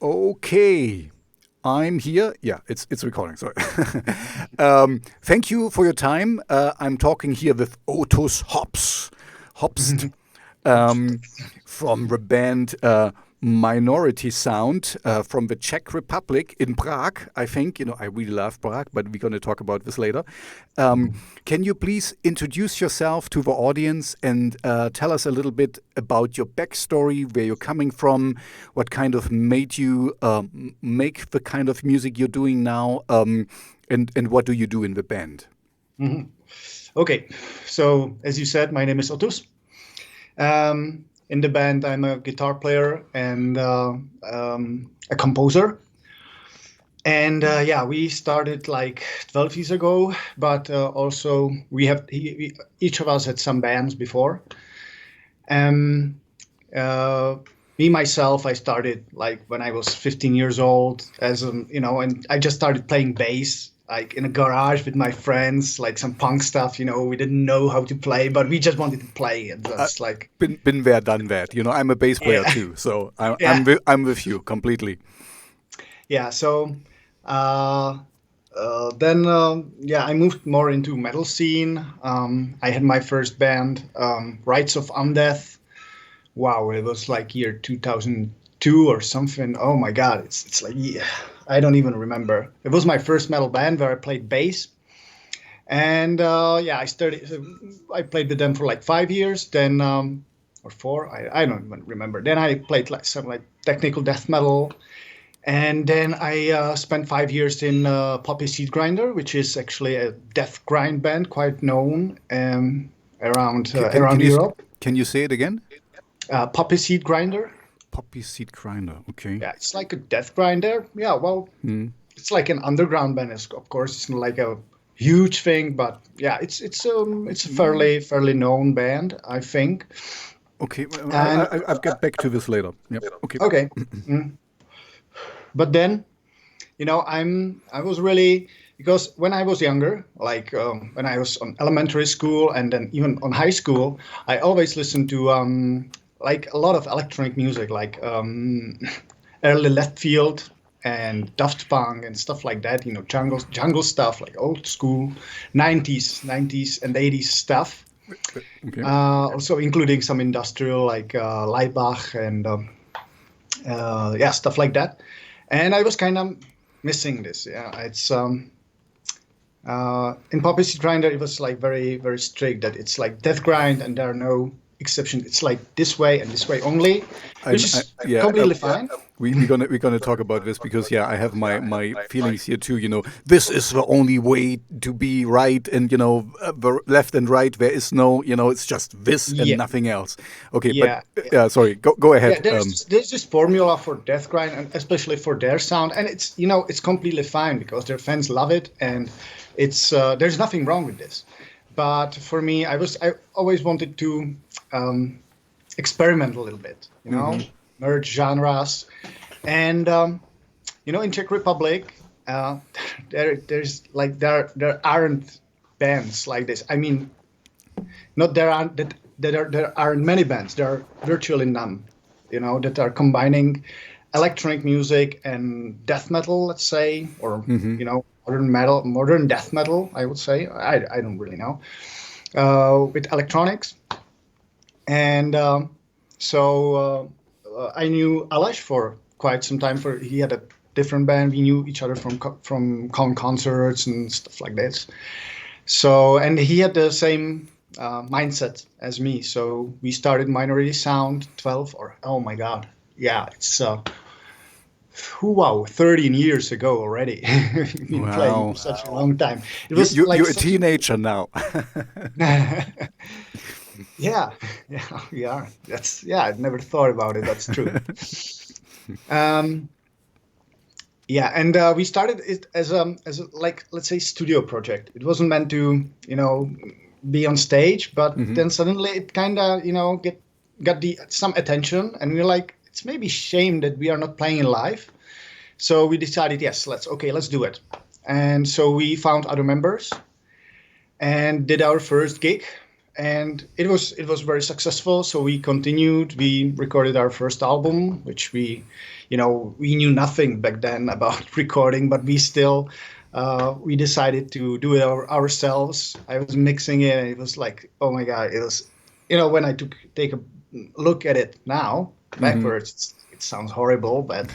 Okay, I'm here. Yeah, it's recording. Sorry. Thank you for your time. I'm talking here with Otus Hobst, um, from the band Minority Sound from the Czech Republic in Prague. I think I really love Prague, but we're going to talk about this later. Can you please introduce yourself to the audience and tell us a little bit about your backstory, where you're coming from, what kind of made you make the kind of music you're doing now, and what do you do in the band? Okay, so as you said, my name is Otus. In the band, I'm a guitar player and a composer. And yeah, we started like 12 years ago, but also each of us had some bands before. Me myself, I started like when I was 15 years old and I just started playing bass like in a garage with my friends, like some punk stuff. We didn't know how to play, but we just wanted to play. And that's like Been there, done that. I'm a bass player yeah, too, so yeah, I'm with you completely. yeah. So then yeah, I moved more into metal scene. I had my first band, Rites of Undeath. Wow, it was like year 2002 or something. Oh my God, it's like yeah, I don't even remember. It was my first metal band where I played bass, and yeah, I played with them for like 5 years, then or four. I don't even remember. Then I played like some like technical death metal, and then I spent 5 years in Poppy Seed Grinder, which is actually a death grind band, quite known around around Europe. Can you say it again? Poppy Seed Grinder. Poppy seed grinder. Okay. Yeah, it's like a death grinder. Yeah, well, Mm. it's like an underground band. Of course, it's not like a huge thing, but yeah, it's a fairly known band, I think. Okay. And I'll get back to this later. Yep. Okay. okay, but then I was really because when I was younger, like when I was on elementary school and then even on high school, I always listened to like a lot of electronic music, like early Left Field and Daft Punk and stuff like that. Jungle stuff, like old school 90s and 80s stuff. Okay. Also including some industrial like Leibach and yeah, stuff like that. And I was kind of missing this. Yeah, it's in Poppy Seed Grinder, it was like very, very strict that it's like death grind and there are no exceptions. It's like this way and this way only, which is Yeah. completely fine. We're gonna talk about this because yeah, I have my feelings here too. This is the only way to be right, and the left and right. There is no, it's just this and Yeah, nothing else. Okay, but yeah, sorry, go ahead. yeah. There's this formula for death grind, and especially for their sound, and it's completely fine because their fans love it, and it's there's nothing wrong with this. But for me, I always wanted to experiment a little bit, merge genres, and in Czech Republic, there aren't bands like this. I mean, not there aren't many bands. There are virtually none, that are combining electronic music and death metal, let's say, or modern death metal, I would say. I don't really know. With electronics, and so I knew Aleš for quite some time. He had a different band. We knew each other from concerts and stuff like this. So, and he had the same mindset as me. So we started Minority Sound 12 or oh my God, yeah, it's wow, 13 years ago already. We've been playing Wow. for such a long time. It was like You're a teenager now. yeah, yeah, we are. I never thought about it. That's true. Yeah, and we started it as a like, let's say, studio project. It wasn't meant to be on stage, but then suddenly it kind of got some attention, and we were like, it's maybe shame that we are not playing live. So we decided, yes, let's do it. And so we found other members and did our first gig and it was very successful. So we continued. We recorded our first album, which we knew nothing back then about recording, but we still we decided to do it ourselves. I was mixing it, and it was like, oh my god, it was, when I take a look at it now backwards, it sounds horrible, but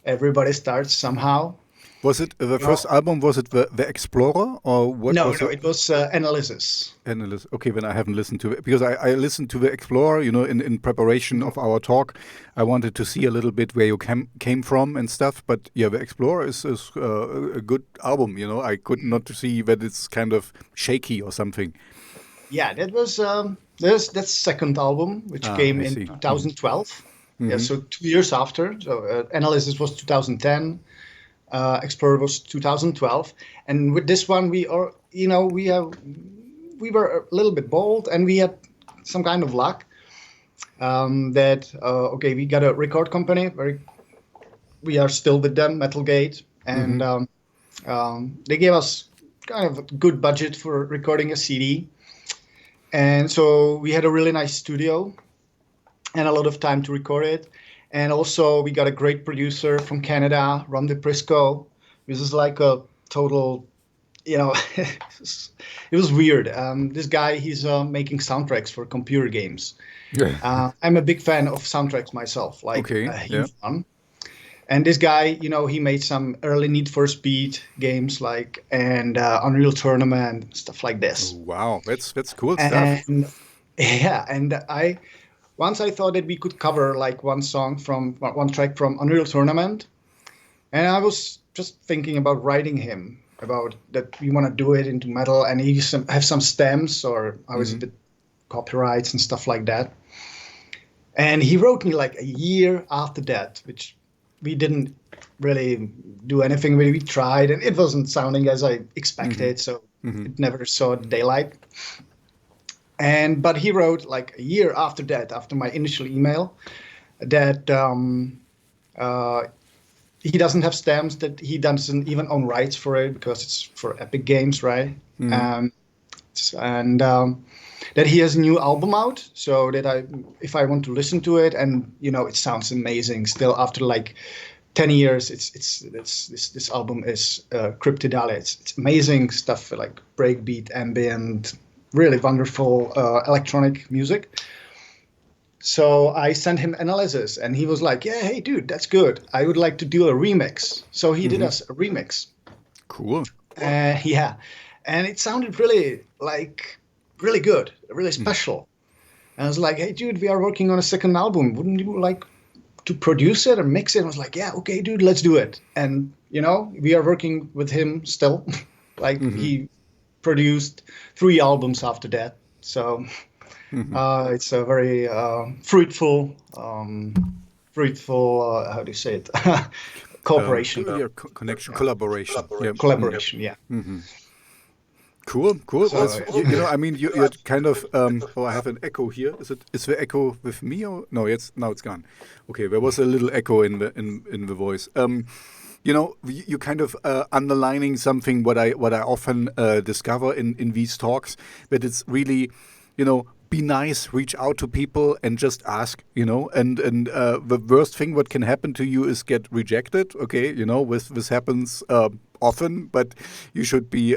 everybody starts somehow. Was it the first album? Was it the Explorer or what? No, was it? It was Analysis. Analysis. Okay, then I haven't listened to it because I listened to the Explorer. In preparation of our talk, I wanted to see a little bit where you came from and stuff. But yeah, the Explorer is a good album. I could not see that it's kind of shaky or something. Yeah, that was that's second album, which came in 2012. Yeah, so 2 years after. So Analysis was 2010. Explorer was 2012, and with this one we were a little bit bold, and we had some kind of luck that we got a record company. We are still with them, Metalgate, and they gave us kind of a good budget for recording a CD, and so we had a really nice studio and a lot of time to record it. And also, we got a great producer from Canada, Ron DePrisco. This is like a total, it was weird. This guy, he's making soundtracks for computer games. Yeah. I'm a big fan of soundtracks myself, like huge one. And this guy, he made some early Need for Speed games, and Unreal Tournament, stuff like this. Oh, wow, that's cool stuff. Yeah, and once I thought that we could cover one track from Unreal Tournament, and I was just thinking about writing him about that we want to do it into metal, and he have some stems or how is it, copyrights and stuff like that. And he wrote me like a year after that, which we didn't really do anything with. We tried, and it wasn't sounding as I expected, so it never saw daylight. But he wrote like a year after that, after my initial email, that he doesn't have stems, that he doesn't even own rights for it because it's for Epic Games, right? That he has a new album out, so that if I want to listen to it, and it sounds amazing still after like 10 years. This album is Cryptidale. It's amazing stuff like breakbeat, ambient, really wonderful electronic music. So I sent him Analysis, and he was like, yeah, hey, dude, that's good. I would like to do a remix. So he did us a remix. Cool. Yeah. And it sounded really good, really special. And I was like, hey, dude, we are working on a second album. Wouldn't you like to produce it or mix it? And I was like, yeah, okay, dude, let's do it. And, we are working with him still. He produced 3 albums after that. So it's a very fruitful, how do you say it? Cooperation. Connection, collaboration. Collaboration, yeah. Cool. You're kind of. I have an echo here. Is the echo with me or no? Now it's gone. Okay, there was a little echo in the voice. You kind of underlining something what I often discover in these talks, that it's really, be nice, reach out to people and just ask, and the worst thing what can happen to you is get rejected. Okay, this happens often, but you should be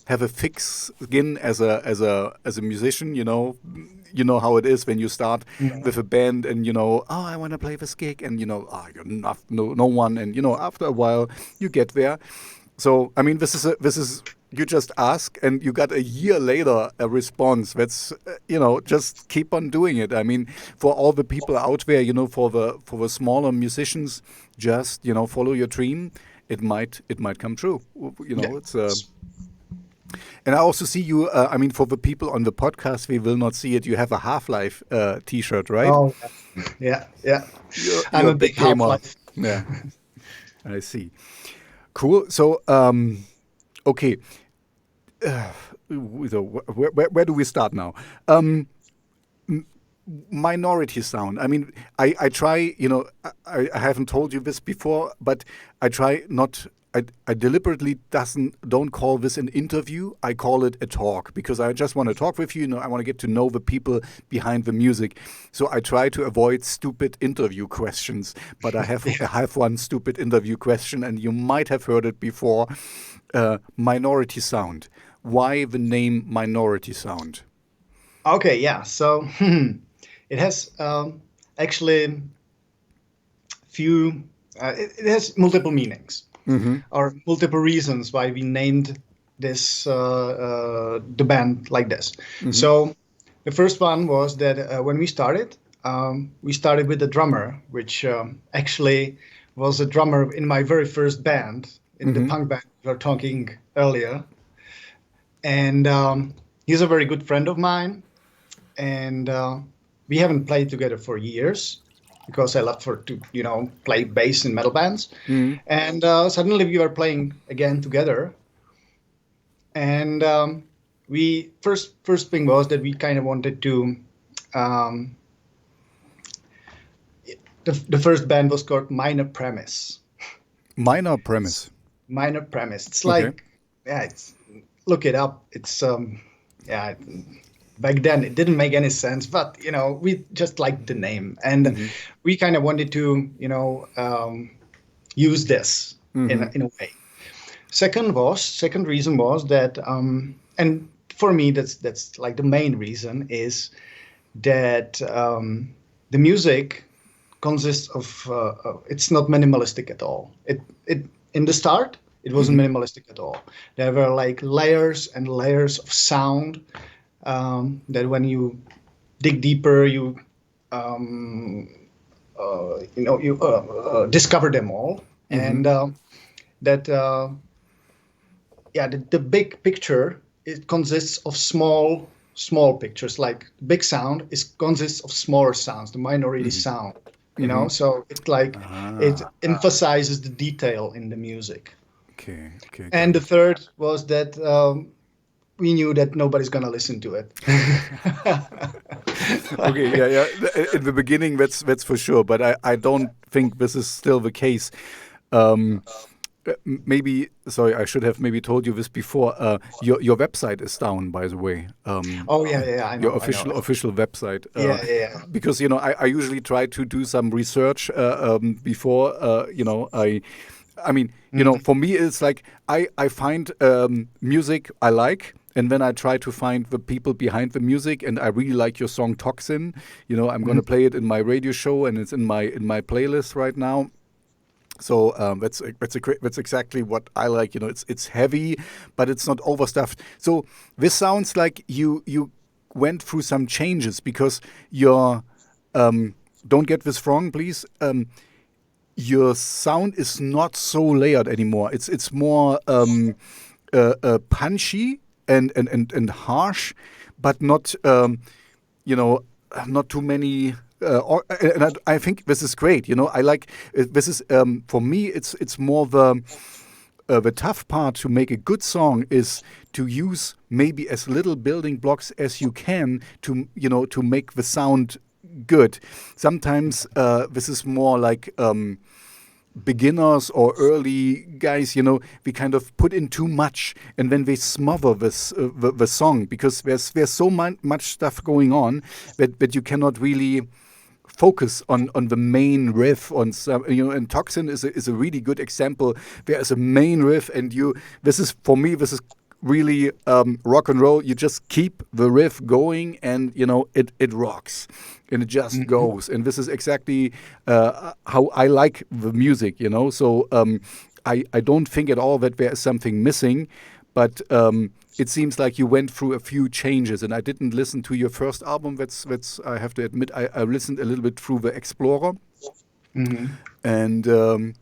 have a thick skin as a musician. You know how it is when you start with a band, and I want to play this gig, and you're not no one, and after a while you get there. So I mean, this is you just ask, and you got a year later a response. That's just keep on doing it. I mean, for all the people out there, for the smaller musicians, just follow your dream. It might come true. It's. And I also see you, for the people on the podcast, we will not see it. You have a Half-Life T-shirt, right? Oh, yeah. I'm a big Half-Life. Yeah, I see. Cool. So, okay. So where do we start now? Minority sound. I mean, I try, I haven't told you this before, but I try not I deliberately don't call this an interview. I call it a talk because I just want to talk with you. I want to get to know the people behind the music. So I try to avoid stupid interview questions. But I have one stupid interview question, and you might have heard it before. Minority Sound. Why the name Minority Sound? Okay, yeah. So it has actually few. It has multiple meanings. Or multiple reasons why we named this the band like this. So the first one was that when we started with a drummer, which actually was a drummer in my very first band, in the punk band we were talking earlier. And he's a very good friend of mine. And we haven't played together for years, because I left to play bass in metal bands, and suddenly we were playing again together. And we first thing was that we kind of wanted to. The first band was called Minor Premise. Minor Premise. Minor Premise. It's like, look it up. It's Back then, it didn't make any sense, but we just liked the name, and we kind of wanted to, use this in a way. Second reason was that, and for me, that's like the main reason is that the music consists of. It's not minimalistic at all. It in the start, it wasn't minimalistic at all. There were like layers and layers of sound. That when you dig deeper, you discover them all, and the big picture, it consists of small pictures. Like big sound consists of smaller sounds, the minority sound. So it emphasizes the detail in the music. Okay. And the third was that. We knew that nobody's gonna listen to it. Okay, yeah. In the beginning, that's for sure. But I don't think this is still the case. Maybe, sorry, I should have maybe told you this before. Your website is down, by the way. I know. Your official website. Yeah. Because I usually try to do some research before. For me, it's like I find music I like. And then I try to find the people behind the music, and I really like your song "Toxin." I'm going to play it in my radio show, and it's in my playlist right now. So that's exactly what I like. It's heavy, but it's not overstuffed. So this sounds like you went through some changes, because your don't get this wrong, please. Your sound is not so layered anymore. It's more punchy. And harsh, but not not too many. And I think this is great. I like this is for me. It's more the tough part to make a good song is to use maybe as little building blocks as you can to make the sound good. Sometimes this is more like. Beginners or early guys, we kind of put in too much, and then they smother this the song, because there's so much stuff going on that you cannot really focus on the main riff on some. And Toxin is a really good example. There is a main riff, and this is really rock and roll. You just keep the riff going, and it rocks, and it just goes. And this is exactly how I like the music. So I don't think at all that there is something missing, but it seems like you went through a few changes. And I didn't listen to your first album. That's I have to admit. I listened a little bit through the Explorer, and.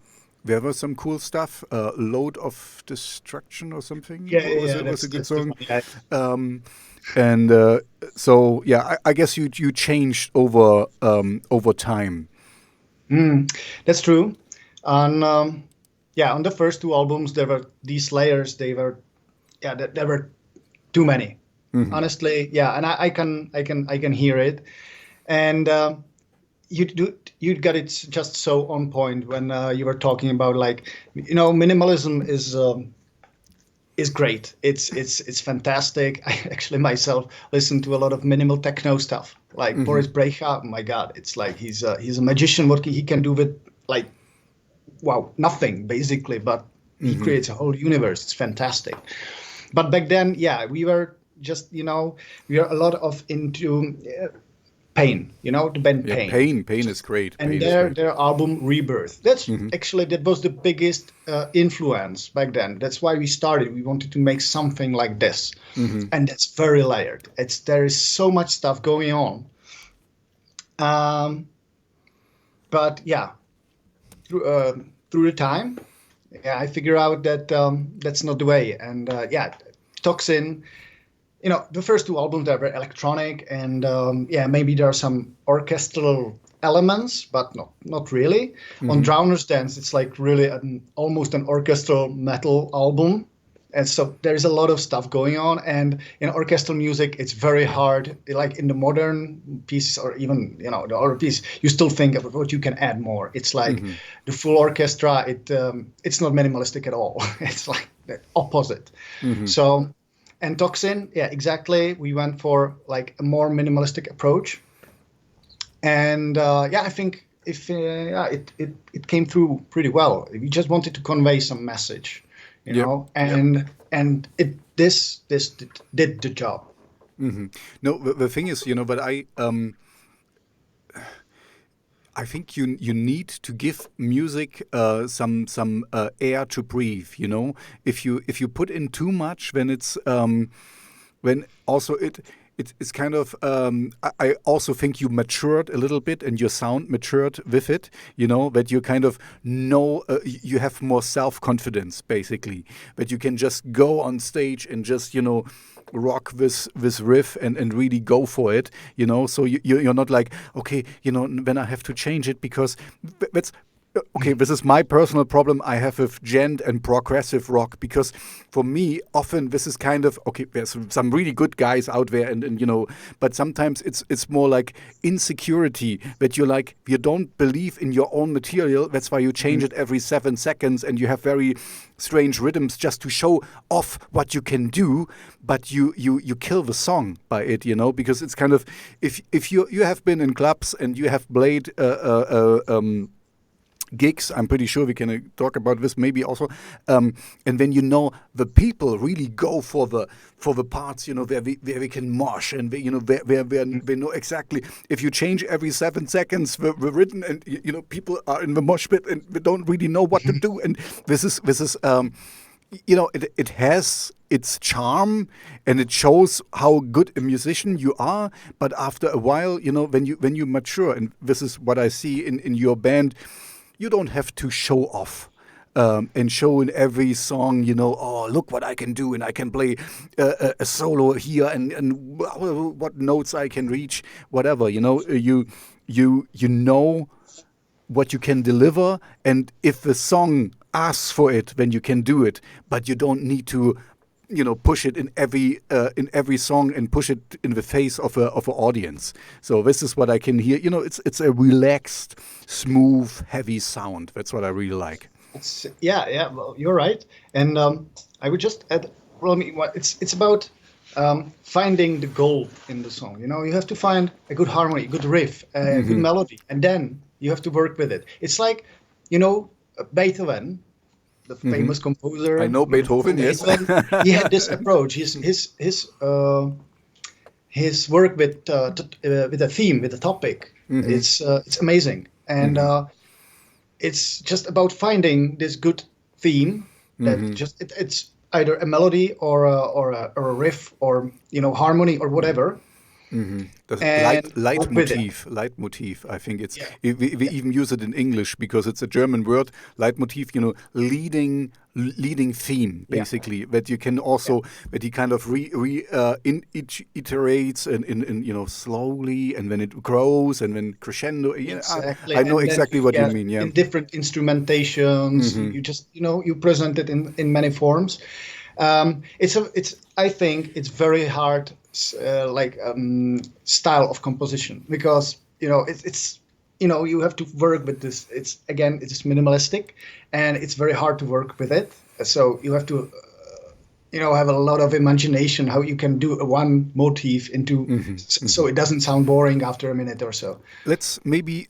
There was some cool stuff. Load of Destruction or something. It was a good song. Yeah. So I guess you changed over time. That's true. On on the first two albums, there were these layers. There were too many. Honestly, and I can hear it, and you got it just so on point when you were talking about, like, minimalism is great. It's fantastic. I actually myself listen to a lot of minimal techno stuff, like Boris Brejcha. Oh my God, it's like he's a magician. What he can do with, like, wow, nothing basically, but he creates a whole universe. It's fantastic. But back then, yeah, we were just, we are a lot of into Pain, the band Yeah, Pain. Pain is great. And Pain is great. their album Rebirth. That was the biggest influence back then. That's why we started. We wanted to make something like this, and that's very layered. There is so much stuff going on. But yeah, through the time, yeah, I figure out that that's not the way. And Toxin. The first two albums, they were electronic, and maybe there are some orchestral elements, but not really. On Drowner's Dance, it's like really almost an orchestral metal album, and so there's a lot of stuff going on. And in orchestral music, it's very hard. Like in the modern pieces, or even the other piece, you still think of what you can add more. It's like the full orchestra. It's not minimalistic at all. It's like the opposite. So. And Toxin, yeah, exactly. We went for like a more minimalistic approach, and I think it came through pretty well. We just wanted to convey some message, and this did the job. No, the thing is, but I think you need to give music some air to breathe. If you put in too much, then when also it's kind of I also think you matured a little bit, and your sound matured with it. That you kind of know you have more self-confidence, basically, that you can just go on stage and just rock this riff and really go for it, so you're not like, okay, then I have to change it, because that's okay. This is my personal problem I have with gent and progressive rock, because for me often this is kind of, okay, there's some really good guys out there, and but sometimes it's more like insecurity, that you don't believe in your own material. That's why you change it every 7 seconds, and you have very strange rhythms just to show off what you can do, but you kill the song by it, because it's kind of, if you have been in clubs and you have played gigs, I'm pretty sure we can talk about this maybe also, and then the people really go for the parts, where we can mosh, and where they know exactly. If you change every 7 seconds the rhythm, and people are in the mosh pit and they don't really know what to do, and this is it has its charm, and it shows how good a musician you are. But after a while, when you mature, and this is what I see in your band, you don't have to show off and show in every song, oh, look what I can do, and I can play a solo here, and what notes I can reach, whatever. You know what you can deliver, and if the song asks for it, then you can do it. But you don't need to push it in every song, and push it in the face of an audience. So this is what I can hear. It's a relaxed, smooth, heavy sound. That's what I really like. Well, you're right. And I would just add, it's about finding the gold in the song. You have to find a good harmony, a good riff, a good melody, and then you have to work with it. It's like, Beethoven, the famous composer. I know Beethoven. Yes, he had this approach. His work with a theme, with a topic. It's amazing, and it's just about finding this good theme that it's either a melody or a riff, or harmony or whatever. The leitmotif. I think it's we even use it in English, because it's a German word. Leitmotif, leading theme, basically, that you can also that he kind of iterates in slowly, and then it grows, and then crescendo. Exactly. I know exactly what you mean. Yeah, in different instrumentations, you just you present it in many forms. I think it's very hard, style of composition, because it's you have to work with this. It's minimalistic, and it's very hard to work with it. So you have to, have a lot of imagination how you can do one motif into, so it doesn't sound boring after a minute or so. Let's maybe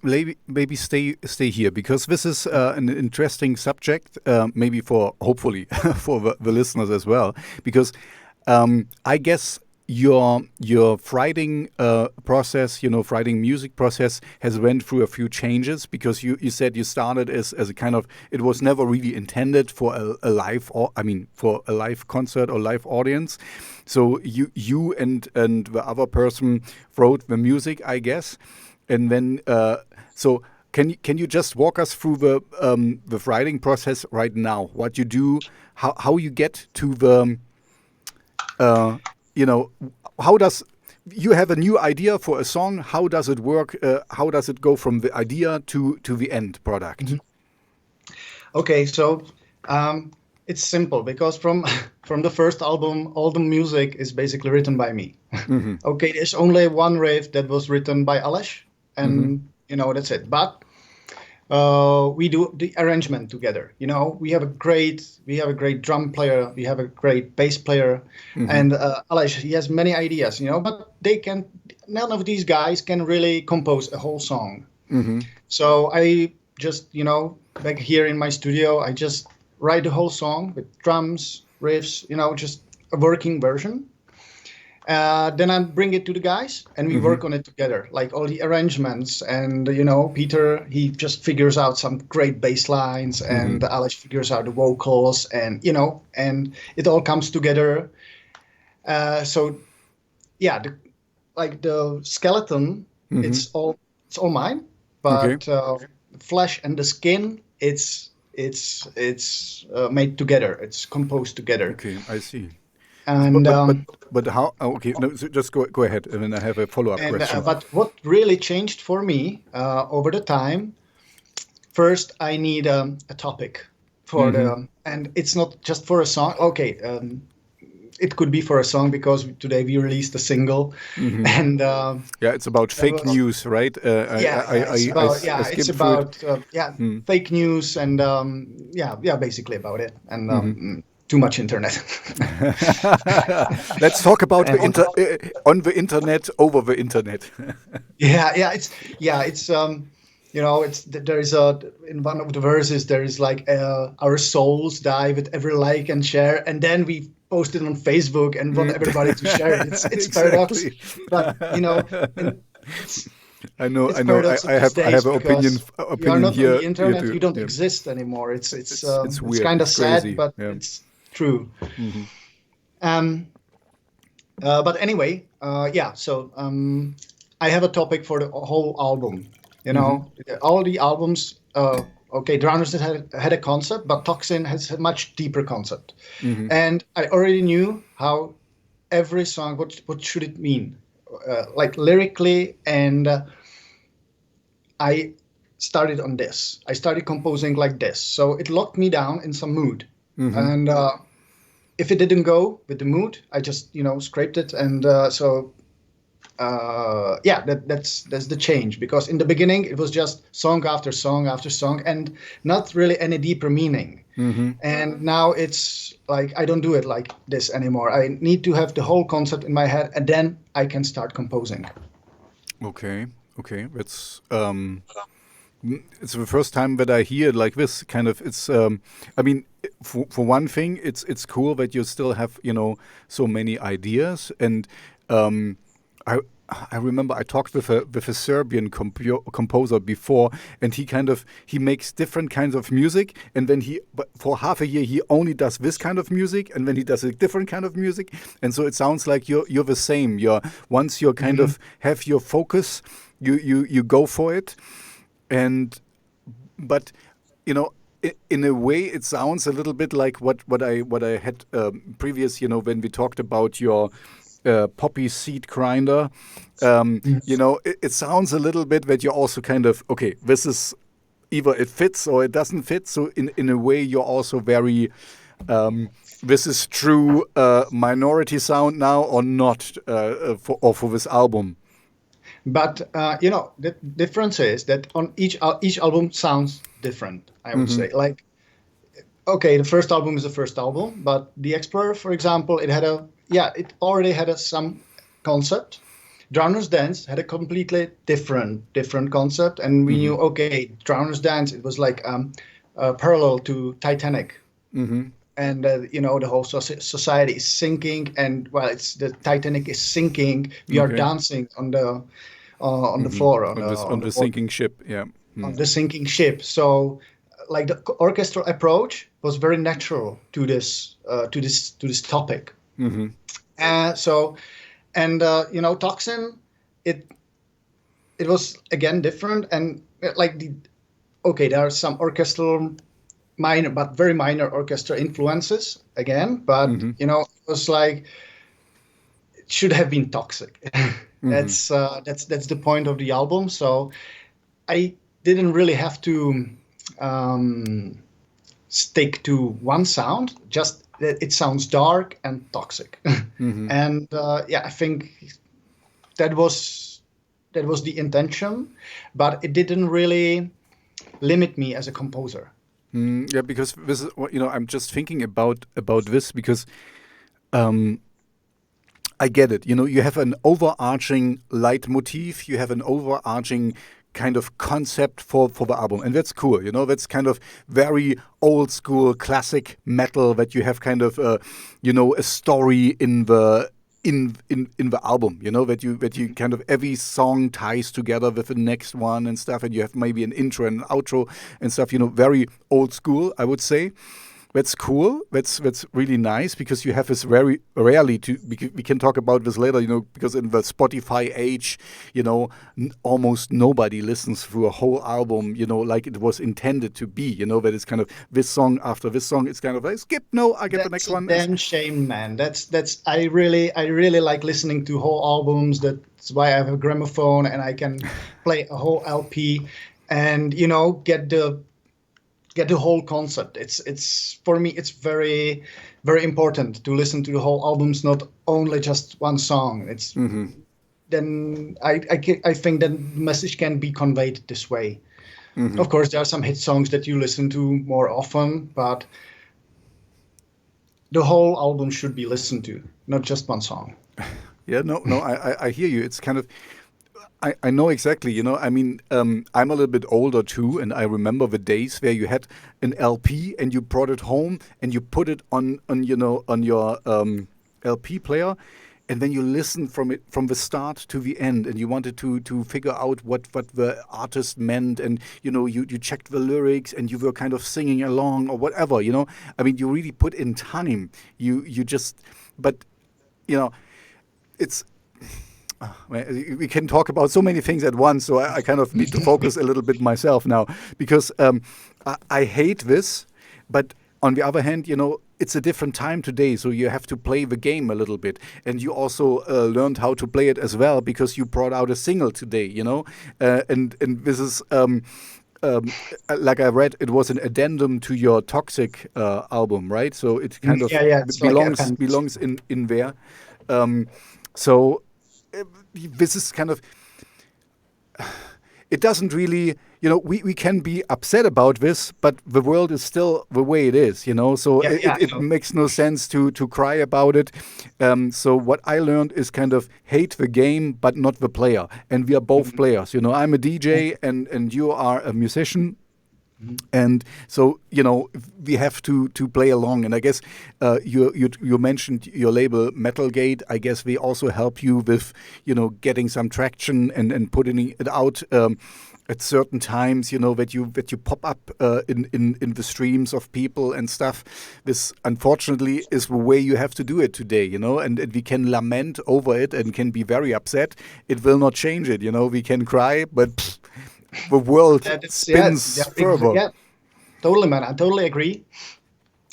stay here, because this is an interesting subject, maybe hopefully for the listeners as well, because I guess your writing process, writing music process has went through a few changes, because you said you started as a kind of, it was never really intended for a live, for a live concert or live audience. So you and the other person wrote the music, I guess, and then so can you just walk us through the writing process right now? What you do, how you get to the how does you have a new idea for a song? How does it work? How does it go from the idea to the end product? Okay, so it's simple, because from the first album, all the music is basically written by me. Okay, there's only one riff that was written by Aleš, and that's it. But we do the arrangement together. We have a great drum player, we have a great bass player, and Aleš, he has many ideas, but none of these guys can really compose a whole song. So I just, back here in my studio, I just write the whole song with drums, riffs, just a working version. Then I bring it to the guys, and we work on it together, like all the arrangements. And Peter, he just figures out some great bass lines, and Aleš figures out the vocals, and and it all comes together. So yeah, the skeleton, it's all mine, but flesh and the skin, it's made together. It's composed together. Okay, I see. And but how? Okay, no, so just go ahead, and then I have a follow-up question. But what really changed for me over the time? First, I need a topic for and it's not just for a song. Okay, it could be for a song, because today we released a single, and it's about fake news, right? It's about fake news, and basically about it, and. Too much internet. Let's talk about on the internet, over the internet. It's there is in one of the verses there is like our souls die with every like and share, and then we post it on Facebook and want everybody to share it. It's exactly. Paradox, but I know. I have an opinion you're not here. On the internet, you don't exist anymore. It's weird. It's kind of sad, but it's true. But anyway, so I have a topic for the whole album. All the albums, Drowners had a concept, but Toxin has a much deeper concept. And I already knew how every song, what should it mean, like lyrically, and I started on this. I started composing like this. So it locked me down in some mood. And if it didn't go with the mood, I just, scraped it. And that's the change. Because in the beginning, it was just song after song after song, and not really any deeper meaning. And now it's like, I don't do it like this anymore. I need to have the whole concept in my head, and then I can start composing. Okay. It's the first time that I hear it like this kind of. It's for one thing, it's cool that you still have so many ideas, and I remember I talked with a Serbian composer before, and he makes different kinds of music, and then but for half a year he only does this kind of music, and then he does a different kind of music, and so it sounds like you're the same. Once you kind of have your focus, you go for it. But in a way, it sounds a little bit like what I had previous. When we talked about your poppy seed grinder, it sounds a little bit that you're also kind of this is either it fits or it doesn't fit. So in a way, you're also very. This is true minority sound now or not for this album. But the difference is that on each album sounds different. I would say, like, okay, the first album is the first album, but The Explorer, for example, it already had some concept. Drowner's Dance had a completely different concept, and we knew, okay, Drowner's Dance, it was like parallel to Titanic. And the whole society is sinking, and while the Titanic is sinking, we are dancing on the floor on the sinking ship. Yeah, on the sinking ship. So, like, the orchestral approach was very natural to this topic. Toxin, it was again different, and like there are some orchestral minor, but very minor orchestra influences again, but it was like it should have been toxic. That's the point of the album. So I didn't really have to stick to one sound, just that it sounds dark and toxic. And I think that was the intention, but it didn't really limit me as a composer. Yeah, because this is I'm just thinking about this because I get it. You have an overarching leitmotif, you have an overarching kind of concept for the album, and that's cool. That's kind of very old school classic metal, that you have kind of a story in the album, that you kind of every song ties together with the next one and stuff, and you have maybe an intro and an outro and stuff, very old school, I would say. That's cool. That's really nice, because you have this very rarely we can talk about this later, because in the Spotify age, almost nobody listens through a whole album, like it was intended to be, that it's kind of this song after this song. It's kind of like skip. No, I get the next one. That's a damn shame, man. I really like listening to whole albums. That's why I have a gramophone and I can play a whole LP and get the whole concept. It's for me, it's very, very important to listen to the whole albums, not only just one song. It's then I think that message can be conveyed this way. Of course, there are some hit songs that you listen to more often, but the whole album should be listened to, not just one song. Yeah, no, I hear you. It's kind of, I know exactly, I mean, I'm a little bit older too, and I remember the days where you had an LP and you brought it home and you put it on your LP player, and then you listened from the start to the end, and you wanted to figure out what the artist meant, and you checked the lyrics and you were kind of singing along or whatever, I mean, you really put in time. You just, but it's. We can talk about so many things at once, so I kind of need to focus a little bit myself now, because I hate this, but on the other hand, it's a different time today, so you have to play the game a little bit, and you also learned how to play it as well, because you brought out a single today, and this is like I read, it was an addendum to your Toxic album, right? So it kind of belongs in there. So this is kind of, it doesn't really, we can be upset about this, but the world is still the way it is, so it makes no sense to cry about it. So what I learned is kind of hate the game, but not the player. And we are both players, I'm a DJ and you are a musician. And so we have to play along, and I guess you mentioned your label Metalgate. I guess they also help you with getting some traction and putting it out at certain times. That you pop up in the streams of people and stuff. This unfortunately is the way you have to do it today. And we can lament over it and can be very upset. It will not change it. We can cry, but the world spins further. Yeah, totally, man. I totally agree.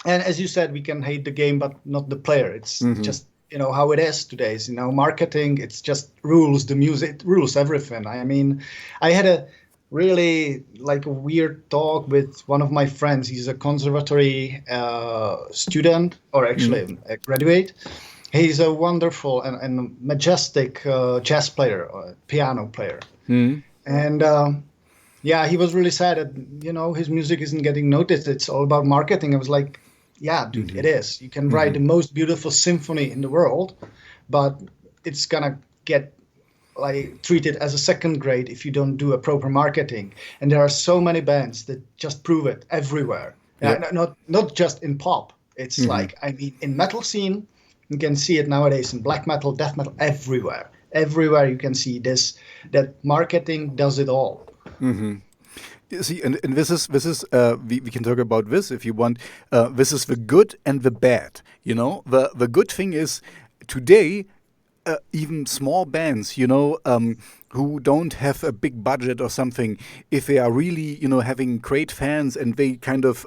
And as you said, we can hate the game, but not the player. It's just, how it is today. Marketing, it's just rules the music, it rules everything. I mean, I had a really a weird talk with one of my friends. He's a conservatory student, or actually a graduate. He's a wonderful and majestic jazz player, piano player. And yeah, he was really sad that, his music isn't getting noticed. It's all about marketing. I was like, yeah, dude, it is. You can write the most beautiful symphony in the world, but it's gonna get like treated as a second grade if you don't do a proper marketing. And there are so many bands that just prove it everywhere. Yeah. Not just in pop. It's like, I mean, in metal scene, you can see it nowadays in black metal, death metal, everywhere. Everywhere you can see this, that marketing does it all. You see, and this is we can talk about this if you want. This is the good and the bad. The good thing is today, even small bands, who don't have a big budget or something, if they are really, having great fans and they kind of,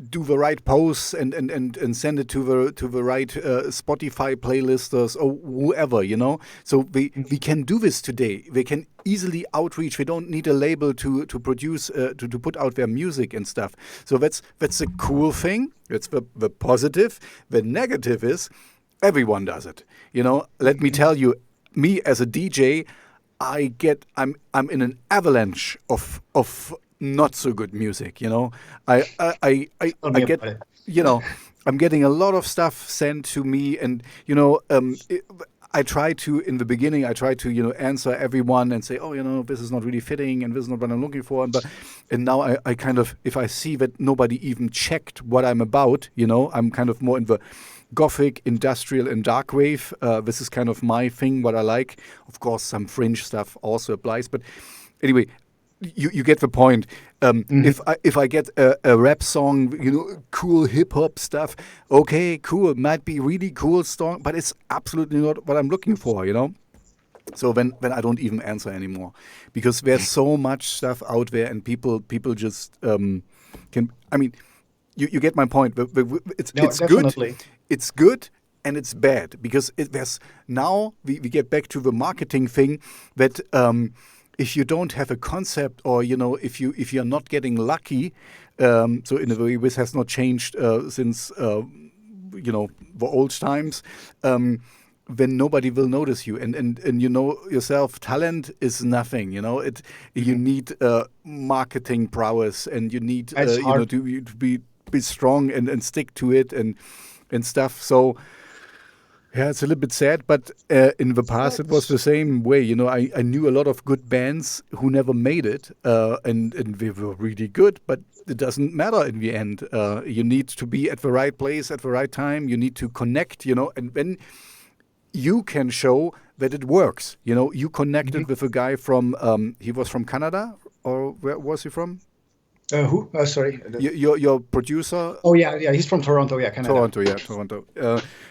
do the right posts and send it to the right Spotify playlisters or whoever, So we can do this today. They can easily outreach. They don't need a label to produce to put out their music and stuff. So that's a cool thing. That's the positive. The negative is everyone does it. Let me tell you, me as a DJ, I'm in an avalanche of not so good music. I get, I'm getting a lot of stuff sent to me, and I try to, in the beginning, answer everyone and say, oh, this is not really fitting and this is not what I'm looking for. And now I kind of, if I see that nobody even checked what I'm about, I'm kind of more in the Gothic, industrial, and dark wave. This is kind of my thing, what I like. Of course, some fringe stuff also applies. But anyway, you get the point. If I get a rap song, cool hip hop stuff, okay, cool, it might be really cool song, but it's absolutely not what I'm looking for, So then I don't even answer anymore, because there's so much stuff out there, and people just can. I mean, you get my point. It's definitely good. It's good and it's bad, because there's now we get back to the marketing thing that. If you don't have a concept, or if you're not getting lucky, so in a way this has not changed since the old times, then nobody will notice you. And yourself, talent is nothing. You need marketing prowess, and you need to be strong and stick to it and stuff. So. Yeah, it's a little bit sad, but in the past it was the same way. I knew a lot of good bands who never made it, and they were really good, but it doesn't matter in the end. You need to be at the right place at the right time. You need to connect, and then you can show that it works. You connected with a guy from, he was from Canada, or where was he from? Who? Sorry. Your producer? Oh yeah, he's from Toronto, Canada. Toronto.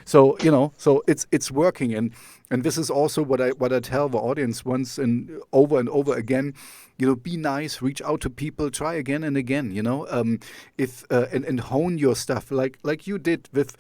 So it's working, and this is also what I tell the audience once and over again. Be nice, reach out to people, try again and again. If and hone your stuff like you did with.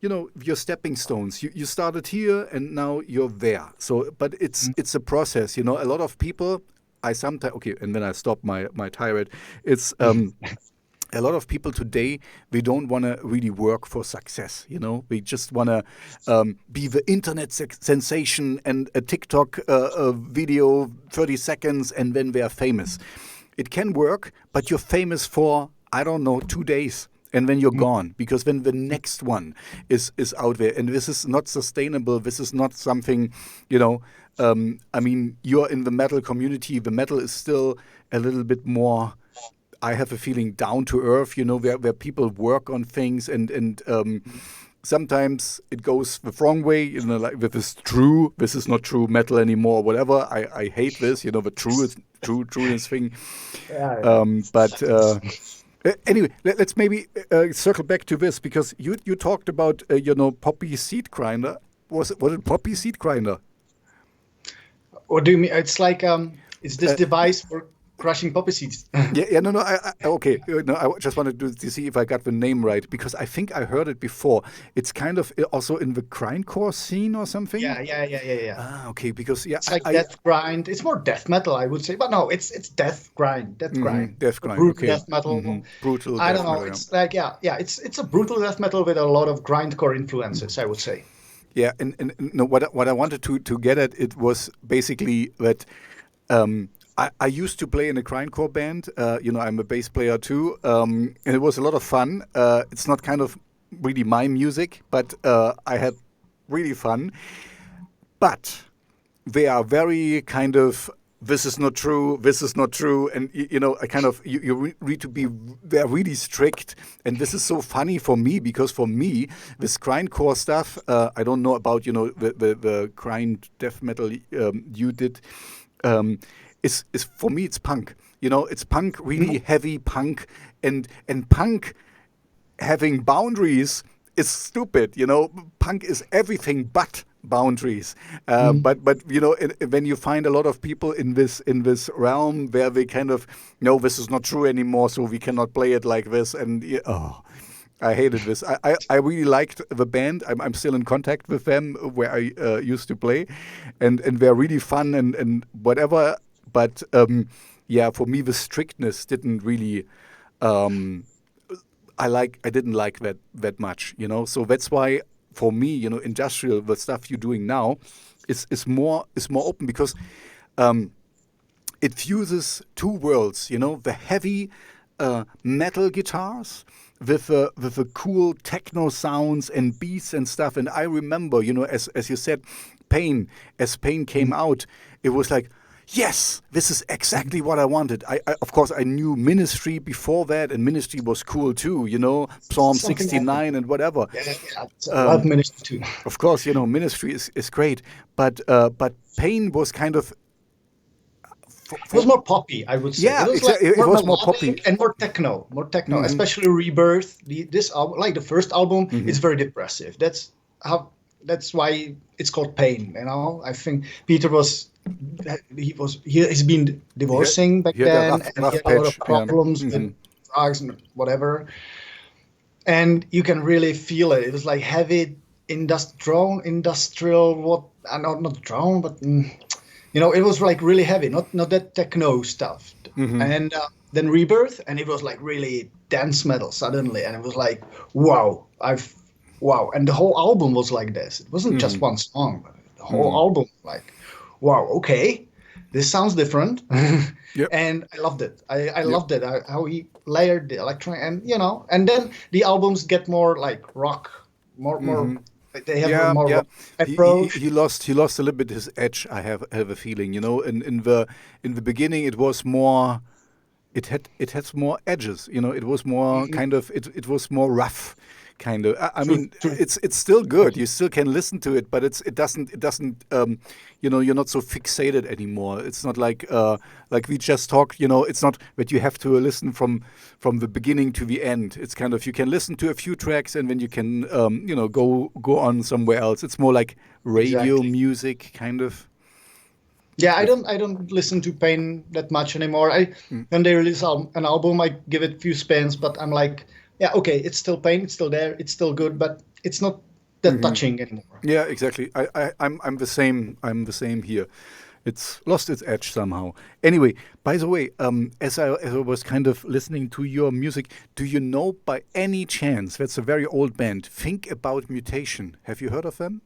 Your stepping stones. You started here and now you're there. So, but it's a process. A lot of people. And then I stop my tirade. It's a lot of people today, they don't want to really work for success. They just want to be the internet sensation and a TikTok video, 30 seconds, and then they are famous. It can work, but you're famous for, 2 days. And then you're gone, because then the next one is out there. And this is not sustainable. This is not something, I mean, you're in the metal community. The metal is still a little bit more, I have a feeling, down to earth, where people work on things. And sometimes it goes the wrong way, like with this this is not true metal anymore, whatever. I hate this, the trueness thing. But... anyway, let's maybe circle back to this, because you talked about poppy seed grinder. Was it poppy seed grinder? What do you mean? It's like it's this device for crushing poppy seeds. Yeah, no, no. Okay, no. I just wanted to see if I got the name right because I think I heard it before. It's kind of also in the grindcore scene or something. Yeah. Ah, okay. Because yeah, It's like death grind. It's more death metal, I would say, but no, it's death grind, death a grind. brutal Okay, death metal. brutal I don't death know. metal. Yeah. It's like it's a brutal death metal with a lot of grindcore influences, I would say. Yeah, and no, what I wanted to get at it was basically that I used to play in a grindcore band. I'm a bass player too, and it was a lot of fun. It's not kind of really my music, but I had really fun. But they are very kind of this is not true, this is not true, and I kind of you need to be they're really strict, and this is so funny for me because for me this grindcore stuff, I don't know about the grind death metal you did, is for me it's punk. It's punk, really heavy punk, and punk having boundaries is stupid. Punk is everything but boundaries. But when you find a lot of people in this realm where they kind of no, this is not true anymore, so we cannot play it like this, and I hated this. I really liked the band. I'm still in contact with them where I used to play, and they're really fun and whatever. But for me the strictness didn't really. I didn't like that much, So that's why for me, industrial the stuff you're doing now is more open because it fuses two worlds, the heavy metal guitars with the cool techno sounds and beats and stuff. And I remember, as you said, as Pain came out, it was like, yes, this is exactly what I wanted. Of course, I knew Ministry before that, and Ministry was cool too, Psalm 69 and whatever. Yeah. I love Ministry too. Of course, Ministry is great, but Pain was kind of... It was more poppy, I would say. Yeah, it was more poppy. And more techno, especially Rebirth. This album, like the first album, is very depressive. That's why it's called Pain, I think Peter he's been divorcing back then, and he had a lot of problems with drugs and whatever. And you can really feel it. It was like heavy industrial, not drone, but it was like really heavy, not that techno stuff. And then Rebirth, and it was like really dance metal suddenly, and it was like wow. And the whole album was like this. It wasn't just one song, but the whole album, like, wow, okay, this sounds different. Yep. And I loved it. I loved it, how he layered the electronic, and then the albums get more like rock, more. They have more rock approach. He lost a little bit his edge. I have a feeling, in the beginning it was more. It had more edges, It was more kind of. It was more rough. Kind of. I mean, it's still good. You still can listen to it, but it doesn't. You're not so fixated anymore. It's not like we just talked. It's not that you have to listen from the beginning to the end. It's kind of you can listen to a few tracks and then you can go on somewhere else. It's more like radio music, kind of. Yeah, I don't listen to Pain that much anymore. When they release an album, I give it a few spins, but I'm like. Yeah, okay, it's still Pain, it's still there, it's still good, but it's not that touching anymore. Yeah, exactly. I'm the same. I'm the same here. It's lost its edge somehow. Anyway, by the way, as I was kind of listening to your music, do you know by any chance, that's a very old band, Think About Mutation? Have you heard of them?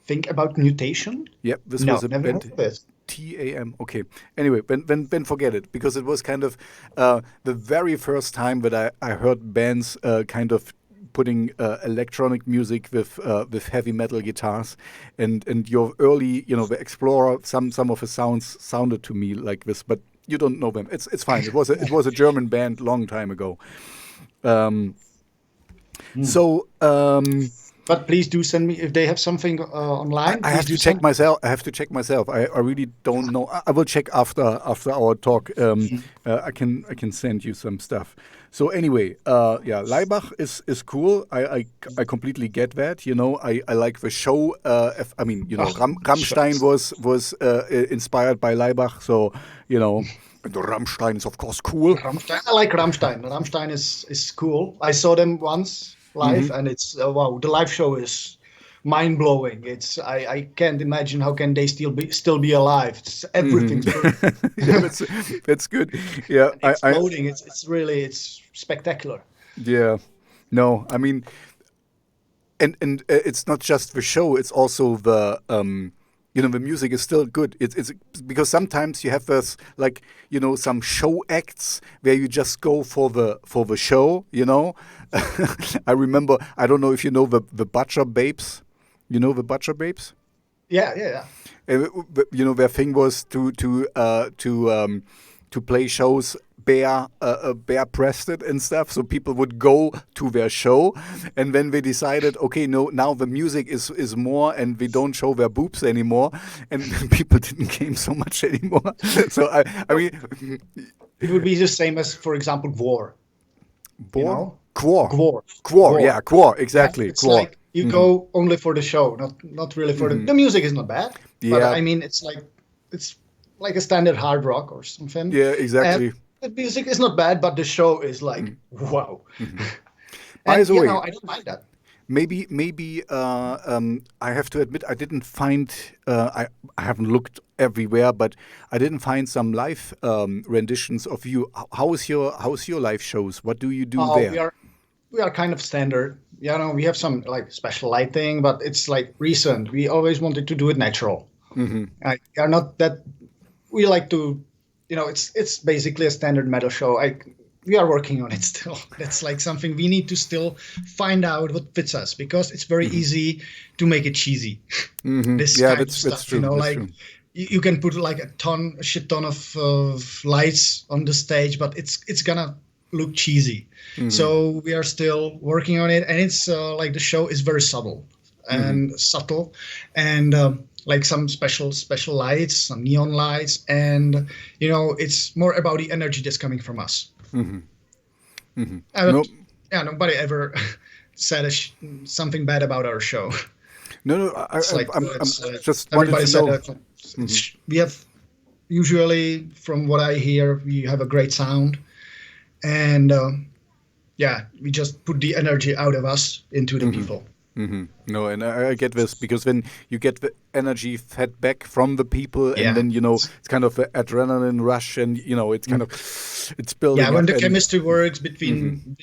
Think About Mutation? Yep, this no, was a never band. heard of this. TAM. Okay. Anyway, then forget it because it was kind of the very first time that I heard bands kind of putting electronic music with heavy metal guitars, and your early the Explorer, some of the sounds sounded to me like this, but you don't know them. It's fine. It was a German band long time ago. So. But please do send me if they have something online. I have to check myself. I really don't know. I will check after our talk. I can send you some stuff. So anyway, Laibach is cool. I completely get that. I like the show. Rammstein was inspired by Laibach. So the Rammstein is of course cool. Rammstein. I like Rammstein. Rammstein is cool. I saw them once live, and it's wow. The live show is mind blowing. It's I can't imagine how can they still be alive. It's everything's yeah, that's good. Yeah, exploding. It's spectacular. Yeah, no, I mean, and it's not just the show. It's also the the music is still good. It's because sometimes you have this some show acts where you just go for the show. I remember. I don't know if you know the Butcher Babes. You know the Butcher Babes? Yeah. Their thing was to play shows bare-breasted and stuff, so people would go to their show, and then they decided, okay, no, now the music is more, and we don't show their boobs anymore, and people didn't came so much anymore. So I mean, it would be the same as, for example, Gwar. Gwar, yeah, Gwar, exactly. It's like you go only for the show, not really for the music is not bad, but I mean it's like a standard hard rock or something. Yeah, exactly. And the music is not bad, but the show is like wow. By the way, I don't mind that. Maybe I have to admit I didn't find I haven't looked everywhere, but I didn't find some live renditions of you. How's your live shows? What do you do there? We are kind of standard. We have some like special lighting, but it's like recent. We always wanted to do it natural. Are not that we like to, it's basically a standard metal show. We are working on it still. That's like something we need to still find out what fits us, because it's very easy to make it cheesy. This kind of stuff, that's true. True. You can put like a shit ton of lights on the stage, but it's gonna look cheesy. So we are still working on it, and it's like the show is very subtle and like some special lights, some neon lights, and it's more about the energy that's coming from us. Nobody ever said something bad about our show. No, I'm just wanted to know. We have usually, from what I hear, we have a great sound, and we just put the energy out of us into the people. No, and I get this, because when you get the energy fed back from the people, and then it's kind of an adrenaline rush, and it's kind of it's building. Yeah, when the chemistry works between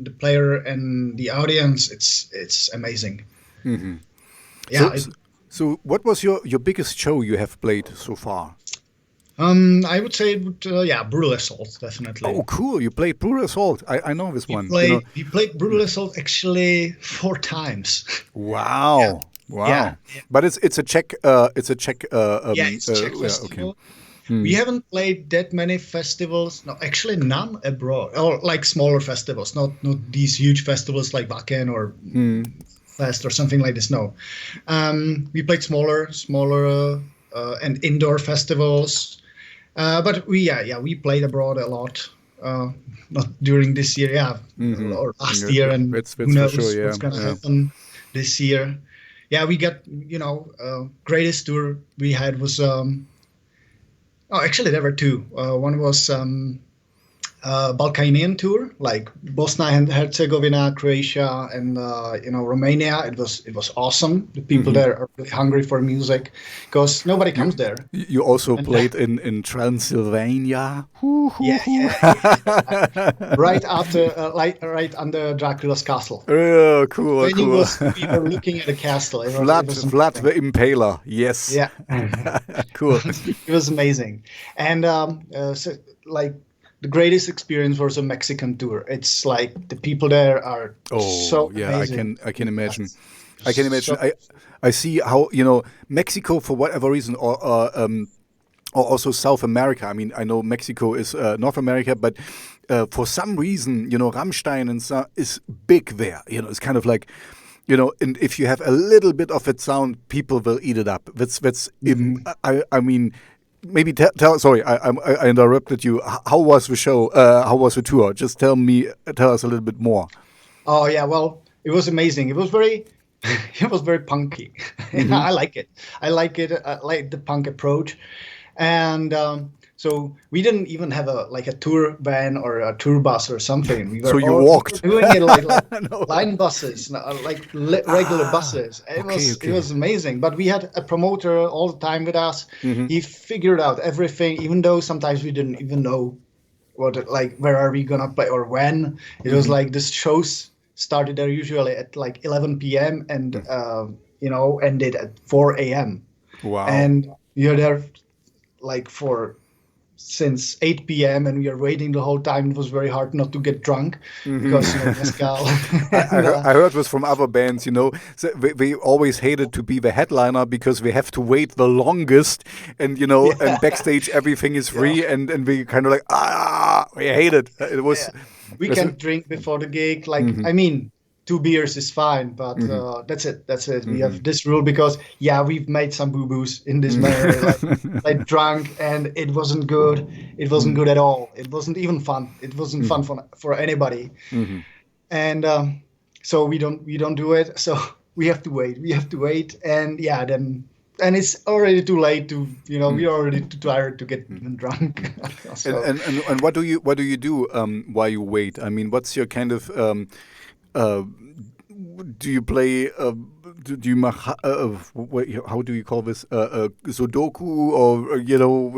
the player and the audience, it's amazing. Yeah. So what was your biggest show you have played so far? I would say Brutal Assault, definitely. Oh, cool! You played Brutal Assault. I know this one. We played Brutal Assault actually 4 times. Wow! Wow! Yeah. But it's a Czech. It's a Czech. It's a Czech festival. Okay. We haven't played that many festivals. No, actually none abroad. Or like smaller festivals, not these huge festivals like Wacken or Fest or something like this. No, we played smaller and indoor festivals. But we played abroad a lot. Not during this year, or last year, and who knows what's gonna happen this year. Yeah, we got greatest tour we had was actually there were 2. One was Balkanian tour, like Bosnia and Herzegovina, Croatia, and Romania. It was awesome. The people there are really hungry for music, because nobody comes there. You also played in Transylvania. Yeah. Right after, right under Dracula's castle. Oh, cool! We were looking at the castle. Vlad the Impaler. Yes. Yeah. Cool. It was amazing, and the greatest experience was a Mexican tour. It's like the people there are so amazing. I can imagine. I can imagine. I see how Mexico, for whatever reason, or also South America. I mean, I know Mexico is North America, but for some reason, Rammstein is big there. It's kind of like and if you have a little bit of that sound, people will eat it up. I mean, maybe tell. Sorry, I interrupted you. How was the show? How was the tour? Just tell us a little bit more. Oh yeah, well, it was amazing. It was very, it was very punky. I like it. I like it. I like the punk approach, and so we didn't even have a tour van or a tour bus or something. We were So you walked. doing it like No. line buses, regular buses. It was amazing. But we had a promoter all the time with us. He figured out everything, even though sometimes we didn't even know where are we gonna play or when. It was like this shows started there usually at like 11 p.m. and ended at 4 a.m. Wow. And you're there like since 8 p.m. and we are waiting the whole time. It was very hard not to get drunk because mezcal. I heard this from other bands, so they always hated to be the headliner because they have to wait the longest, and and backstage everything is free, and we kind of we hate it. It was. We can drink before the gig. I mean, 2 beers is fine, but that's it. We have this rule because we've made some boo-boos in this matter, like drunk, and it wasn't good. It wasn't good at all. It wasn't even fun. It wasn't fun for anybody. And so we don't do it. So we have to wait. And then it's already too late to we're already too tired to get even drunk. So. And what do you do while you wait? I mean, what's your kind of do you play? Do you how do you call this? Sudoku, or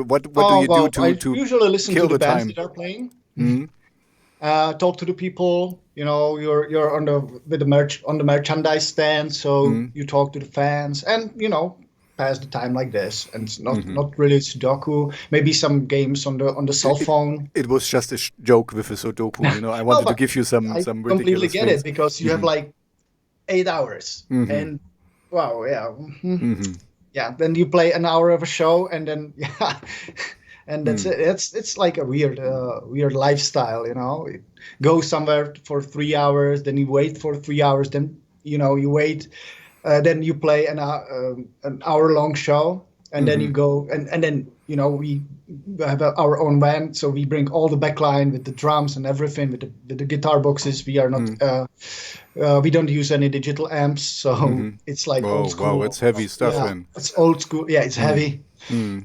what do you do to I usually listen to the bands time? that are playing. Talk to the people. You're on the merchandise stand, so you talk to the fans, and pass the time like this, and it's not really Sudoku. Maybe some games on the cell phone. It was just a joke with a Sudoku. I wanted to give you some I ridiculous completely get things. it because you have like 8 hours, and wow, then you play an hour of a show, and then and that's it. It's like a weird lifestyle. Go somewhere for 3 hours, then you wait for 3 hours, then you wait. Then you play an hour-long show, and then you go, and then we have our own band, so we bring all the backline with the drums and everything, with the guitar boxes. We are not, we don't use any digital amps, so it's like old school. Wow, it's heavy stuff. Yeah, it's old school. Yeah, it's heavy.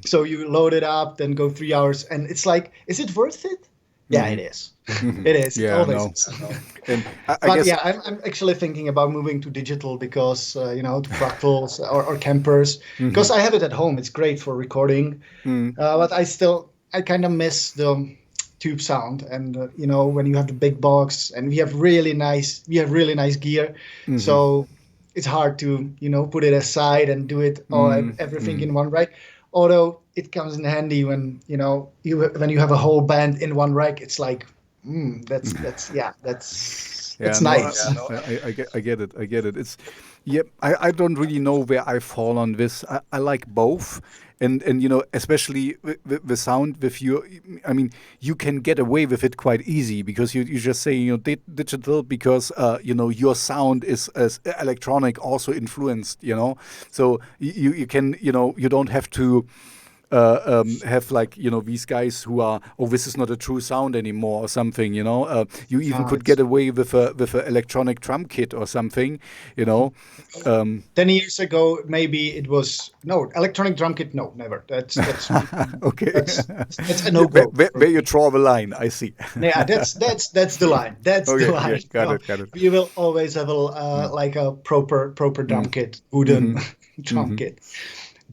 So you load it up, then go 3 hours, and it's like, is it worth it? Yeah, it is. It is. Yeah, it always is. And But I'm actually thinking about moving to digital because, to fractals or campers, because I have it at home. It's great for recording. But I kind of miss the tube sound. And, when you have the big box, and we have really nice gear. So it's hard to, put it aside and do it everything in one rack. Although it comes in handy when, when you have a whole band in one rack, it's like, that's nice. I get it. It's I don't really know where I fall on this. I like both, and especially the sound with you. I mean, you can get away with it quite easy because you just say digital because your sound is electronic also influenced. So you can you don't have to. Have these guys who are this is not a true sound anymore or something you even could get away with a electronic drum kit or something 10 years ago maybe it was electronic drum kit, never. That's okay. That's a no-go. Where you draw the line, I see. Yeah, that's the line. That's the line. Yeah, got it. We will always have a proper drum kit, wooden drum kit.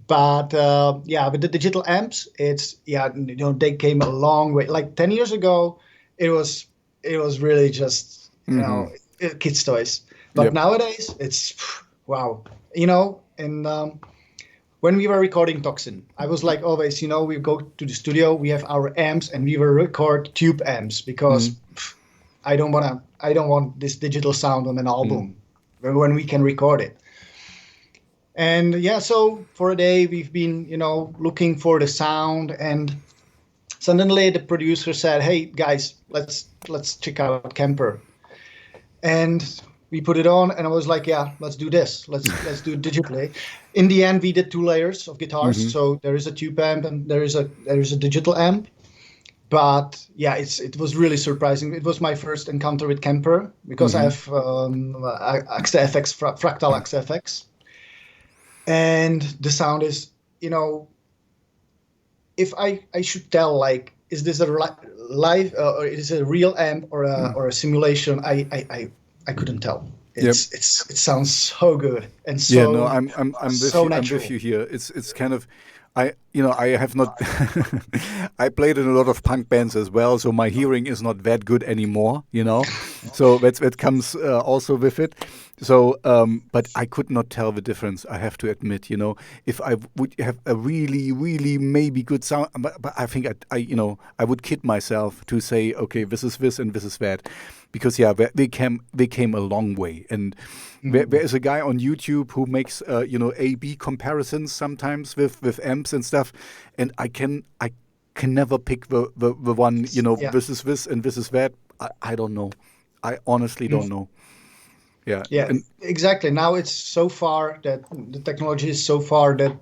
But with the digital amps, it's they came a long way. Like 10 years ago, it was really just kids' toys. But nowadays, it's wow. And when we were recording Toxin, I was like always, we go to the studio, we have our amps, and we will record tube amps because I don't want this digital sound on an album when we can record it. And so for a day we've been, looking for the sound, and suddenly the producer said, "Hey guys, let's check out Kemper." And we put it on, and I was like, yeah, let's do this. Let's do it digitally. In the end, we did 2 layers of guitars. Mm-hmm. So there is a tube amp and there is a digital amp. But yeah, it was really surprising. It was my first encounter with Kemper because I Mm-hmm. have XFX, Fractal XFX, and the sound is, if I should tell, like, is this a live or is it a real amp or a simulation? I couldn't tell. Yep. It sounds so good and Yeah, no, so I'm with so you. I'm with natural. you here. It's kind of, I have not. I played in a lot of punk bands as well, so my hearing is not that good anymore. So that comes also with it. So, but I could not tell the difference. I have to admit, if I would have a really, really maybe good sound, but I think I would kid myself to say, okay, this is this and this is that, because yeah, they came a long way. And there is a guy on YouTube who makes A/B comparisons sometimes with amps and stuff, and I can never pick the one, Yeah. this is this and this is that. I don't know. I honestly don't know. Yeah. Yeah, And exactly. Now it's so far that the technology is so far that,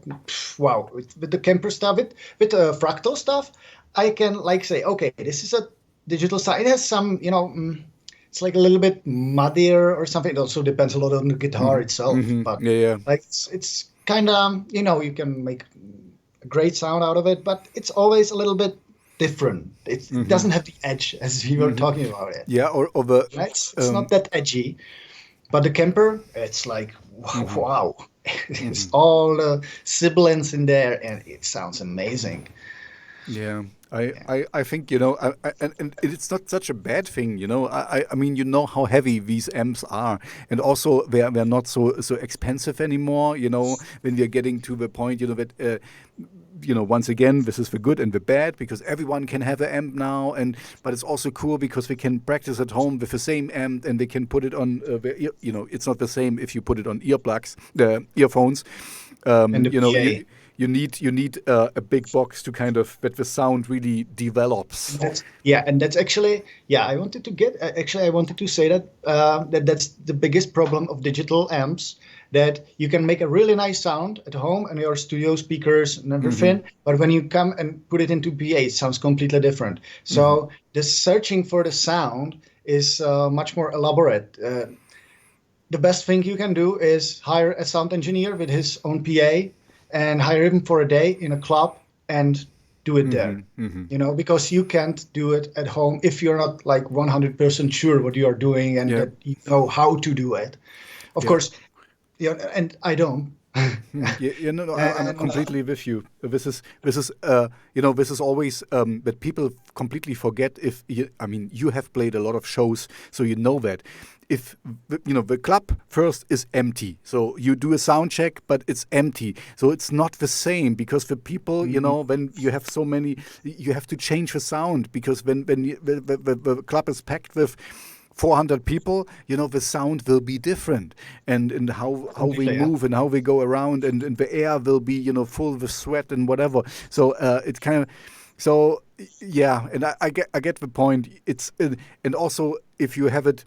wow, with the Kemper stuff, with the fractal stuff, I can like say, okay, this is a digital side. It has some, it's like a little bit muddier or something. It also depends a lot on the guitar itself, but yeah, yeah. like it's kind of, you can make a great sound out of it, but it's always a little bit different. It doesn't have the edge as we were talking about it. Yeah, or the Right? It's not that edgy. But the Kemper, it's like, wow. It's all the sibilance in there, and it sounds amazing. yeah. I think and it's not such a bad thing. I mean, how heavy these amps are, and also they're not so expensive anymore. When we're getting to the point, that once again, this is the good and the bad, because everyone can have an amp now, but it's also cool because we can practice at home with the same amp, and they can put it on. It's not the same if you put it on earplugs, the earphones. And the PA. You need a big box to kind of that the sound really develops. And that's actually, I wanted to say that that's the biggest problem of digital amps, that you can make a really nice sound at home and your studio speakers and everything, but when you come and put it into PA, it sounds completely different. So the searching for the sound is much more elaborate. The best thing you can do is hire a sound engineer with his own PA and hire him for a day in a club and do it there. Because you can't do it at home if you're not like 100% sure what you are doing and that you know how to do it. Of course, and I don't. No, I'm completely with you. This is always that people completely forget. You have played a lot of shows, so you know that. If the club first is empty, so you do a sound check, but it's empty, so it's not the same, because the people, when you have so many, you have to change the sound, because when the club is packed with 400 people, the sound will be different, and how we move and how we go around, and the air will be full with sweat and whatever. So it's kind of, so yeah, and I get the point. It's and also if you have it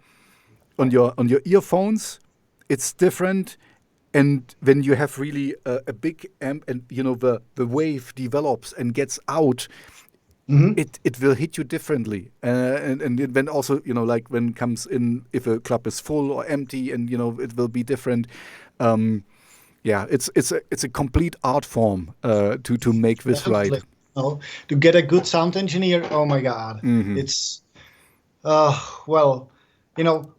on your earphones, it's different. And when you have really a big amp, and the wave develops and gets out, it will hit you differently. And then also, like when it comes in, if a club is full or empty, and it will be different. It's a complete art form to make this Definitely. right. Oh, to get a good sound engineer, oh my God, it's well,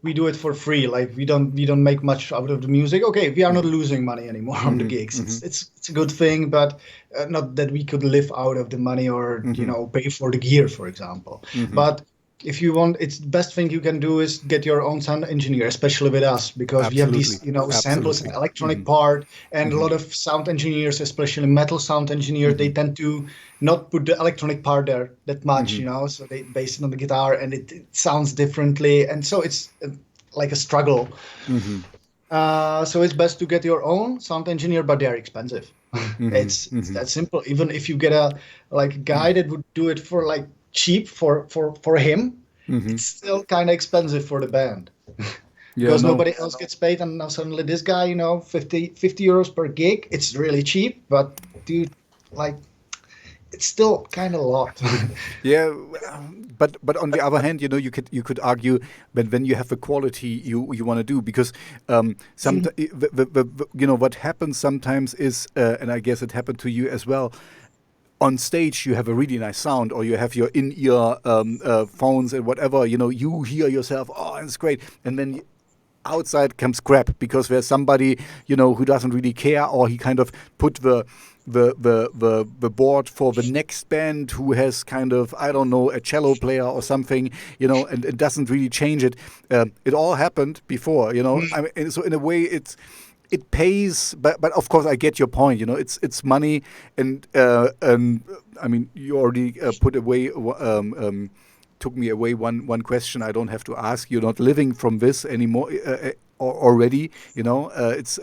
we do it for free. Like we don't make much out of the music. Okay, we are not losing money anymore on the gigs. It's a good thing, but not that we could live out of the money or pay for the gear, for example. But if you want, it's the best thing you can do is get your own sound engineer, especially with us, because we have these samples and electronic part, and a lot of sound engineers, especially metal sound engineers, they tend to not put the electronic part there that much, so they base it on the guitar, and it sounds differently, and so it's like a struggle. So it's best to get your own sound engineer, but they're expensive. It's that simple. Even if you get a guy that would do it for like cheap for him, it's still kind of expensive for the band. Yeah, because no. nobody else gets paid, and now suddenly this guy, 50 euros per gig. It's really cheap, but dude, like, it's still kind of a lot. Yeah, but on the other hand, you could argue when you have the quality you want to do, because some what happens sometimes is, and I guess it happened to you as well. On stage, you have a really nice sound, or you have your in-ear phones and whatever. You hear yourself. Oh, it's great, and then outside comes crap because there's somebody who doesn't really care, or he kind of put the board for the next band who has kind of, I don't know, a cello player or something, and it doesn't really change it. It all happened before. I mean, and so in a way it pays, but of course I get your point. It's money, and I mean, you already put away took me away one question I don't have to ask. You're not living from this anymore already. It's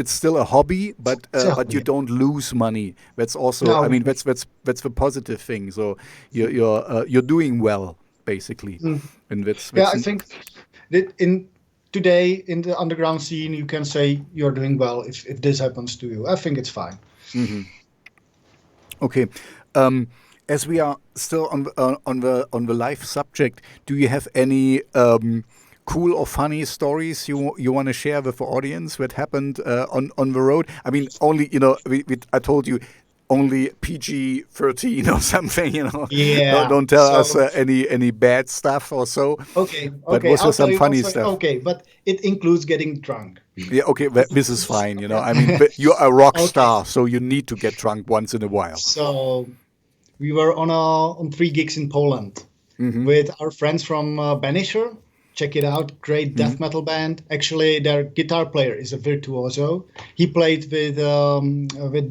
still a hobby, but It's a but you hobby. don't lose money. That's also, I No. mean, that's the positive thing. So you're doing well, basically, and that's Yeah, that's. I think that in today in the underground scene, you can say you're doing well if this happens to you. I think it's fine. Okay. Um, as we are still on the life subject, do you have any cool or funny stories you want to share with the audience that happened on the road? I mean, only I told you only PG-13 or something. Don't, Yeah. don't tell us So any bad stuff or so. okay, But okay, was there I'll tell some you. I'll funny say stuff? okay, but it includes getting drunk. Yeah. Okay. This is fine. I mean, Yeah. you're a rock Okay. star, so you need to get drunk once in a while. So we were on 3 gigs in Poland with our friends from Banisher. Check it out, great death metal band. Actually, their guitar player is a virtuoso. He played with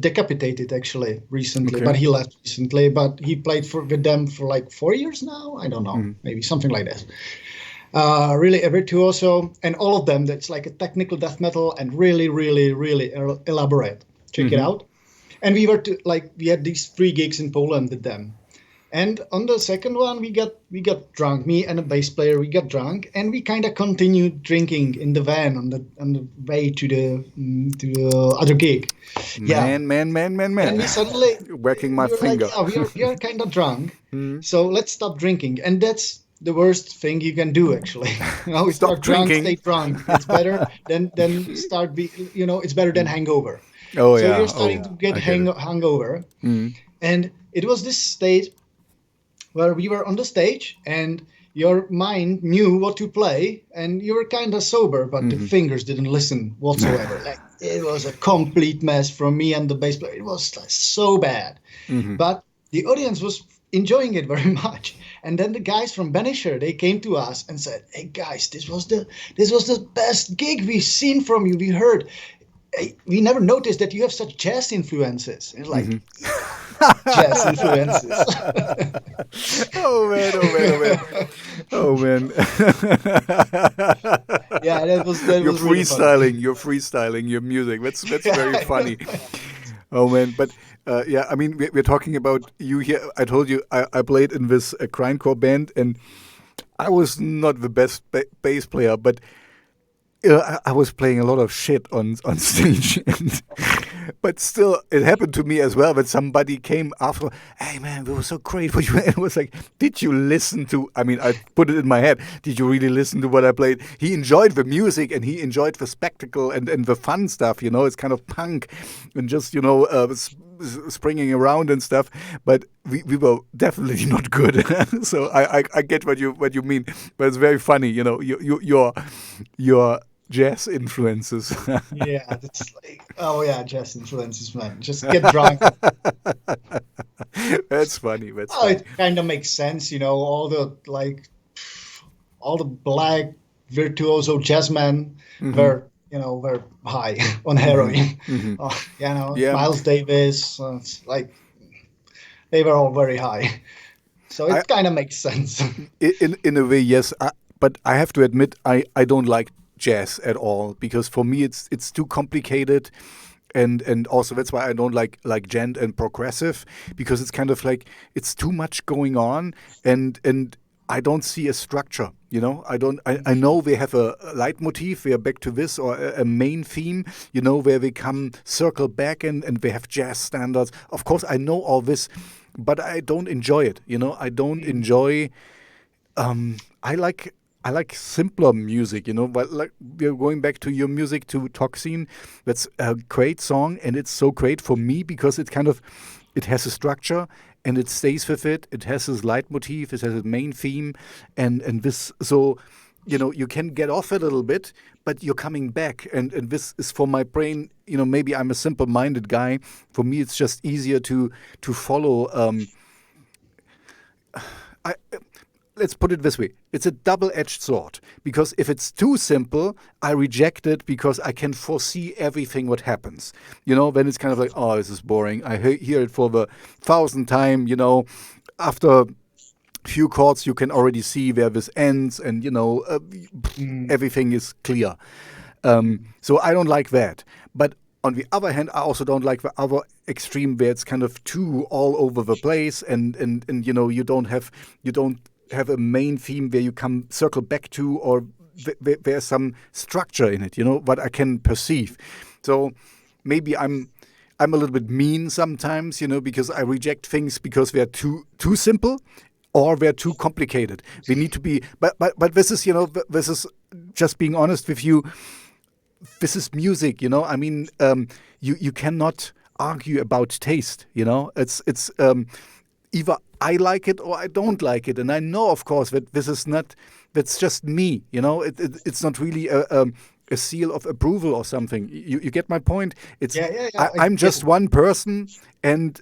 Decapitated actually recently, Okay. but he left recently. But he played with them for like 4 years now. I don't know, maybe something like that. Really a virtuoso, and all of them. That's like a technical death metal and really, really, really elaborate. Check it out. And we had these 3 gigs in Poland with them. And on the second one, we got drunk. Me and a bass player, we got drunk, and we kind of continued drinking in the van on the way to the other gig. Yeah, Man. and we suddenly Whacking my we were like, finger. yeah, we are kind of drunk, so let's stop drinking. And that's the worst thing you can do, actually. If you are Stop drunk, drinking. stay drunk. It's better than it's better than hangover. Oh So you're yeah. starting Oh, to get I get it. hangover, and it was this state where we were on the stage and your mind knew what to play and you were kind of sober, but the fingers didn't listen whatsoever. Like, it was a complete mess from me and the bass player. It was like, so bad. But the audience was enjoying it very much. And then the guys from Banisher, they came to us and said, "Hey guys, this was the best gig we've seen from you. We heard. Hey, we never noticed that you have such jazz influences." And it's like, jazz influences. Oh man. Oh man. Oh man. Yeah, that You're was really funny. freestyling. You're freestyling your music. That's very funny. Oh man, but yeah, I mean, we're talking about you here. I told you I played in this grindcore band, and I was not the best bass player, but I was playing a lot of shit on stage, but still, it happened to me as well. That somebody came after, "Hey man, that was so great for you." And it was like, "Did you listen to?" I mean, I put it in my head. Did you really listen to what I played? He enjoyed the music and he enjoyed the spectacle and the fun stuff. It's kind of punk and just springing around and stuff. But we were definitely not good. So I get what you mean. But it's very funny. Your jazz influences. Yeah, that's like, oh yeah, jazz influences, man. Just get drunk. That's funny. That's Oh, funny. it kind of makes sense, all the black virtuoso jazzmen were high on heroin. Oh, Yeah, Miles Davis, it's like they were all very high. So I it kind of makes sense. in a way, yes. But I have to admit, I don't like jazz at all, because for me it's too complicated, and also that's why I don't like gent and progressive, because it's kind of like it's too much going on, and I don't see a structure, you know. I know they have a leitmotif, we are back to this, or a main theme, you know, where we come circle back and they have jazz standards. Of course, I know all this, but I don't enjoy it, you know. I don't enjoy. I like simpler music, you know. But like we're going back to your music, to Toxin. That's a great song, and it's so great for me because it has a structure and it stays with it. It has his leitmotif, it has a main theme, and this. So, you know, you can get off it a little bit, but you're coming back, and this is for my brain. You know, maybe I'm a simple-minded guy. For me, it's just easier to follow. I Let's put it this way. It's a double-edged sword, because if it's too simple, I reject it because I can foresee everything what happens. You know, then it's kind of like, oh, this is boring. I hear it for the thousandth time, you know. After few chords, you can already see where this ends, and, you know, everything is clear. So I don't like that. But on the other hand, I also don't like the other extreme where it's kind of too all over the place, and you know, you don't have a main theme where you come circle back to, or there's some structure in it, you know, what I can perceive. So maybe I'm a little bit mean sometimes, you know, because I reject things because they're too simple or they're too complicated. They need to be, but this is, you know, this is just being honest with you. This is music, you know. I mean, you cannot argue about taste, you know. It's either I like it or I don't like it, and I know, of course, that this is not. That's just me, you know. It's not really a seal of approval or something. You get my point? It's I'm just one person, and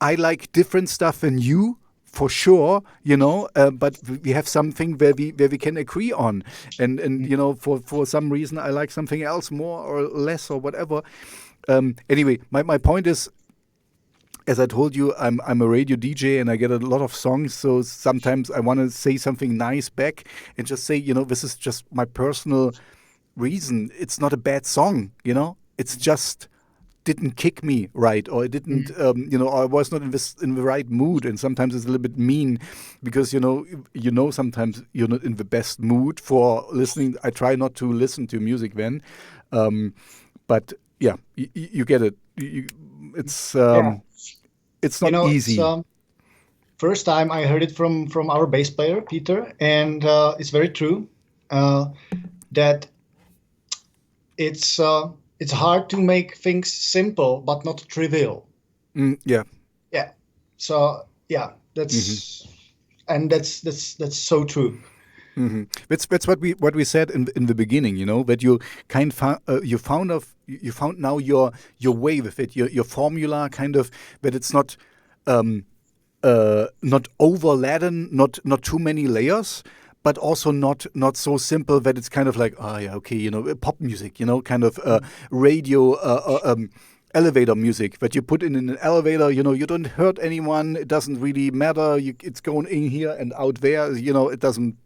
I like different stuff than you. For sure, you know, but we have something where we can agree on, and you know, for some reason I like something else more or less or whatever. Anyway, my point is, as I told you, I'm a radio DJ and I get a lot of songs. So sometimes I want to say something nice back and just say, you know, this is just my personal reason. It's not a bad song, you know. It's just didn't kick me right, or it didn't, you know, or I was not in the right mood. And sometimes it's a little bit mean because, you know, sometimes you're not in the best mood for listening. I try not to listen to music then, but yeah, you get it. It's not easy. First time I heard it from our bass player Peter, and it's very true that it's hard to make things simple but not trivial. Yeah. So yeah, that's and that's so true. Mm-hmm. That's what we said in the beginning. You know, that you you found now your way with it, your formula, kind of, that it's not overladen, not too many layers, but also not so simple that it's kind of like, oh yeah, okay, you know, pop music, you know, kind of radio elevator music that you put in an elevator. You know, you don't hurt anyone. It doesn't really matter. It's going in here and out there. You know, it doesn't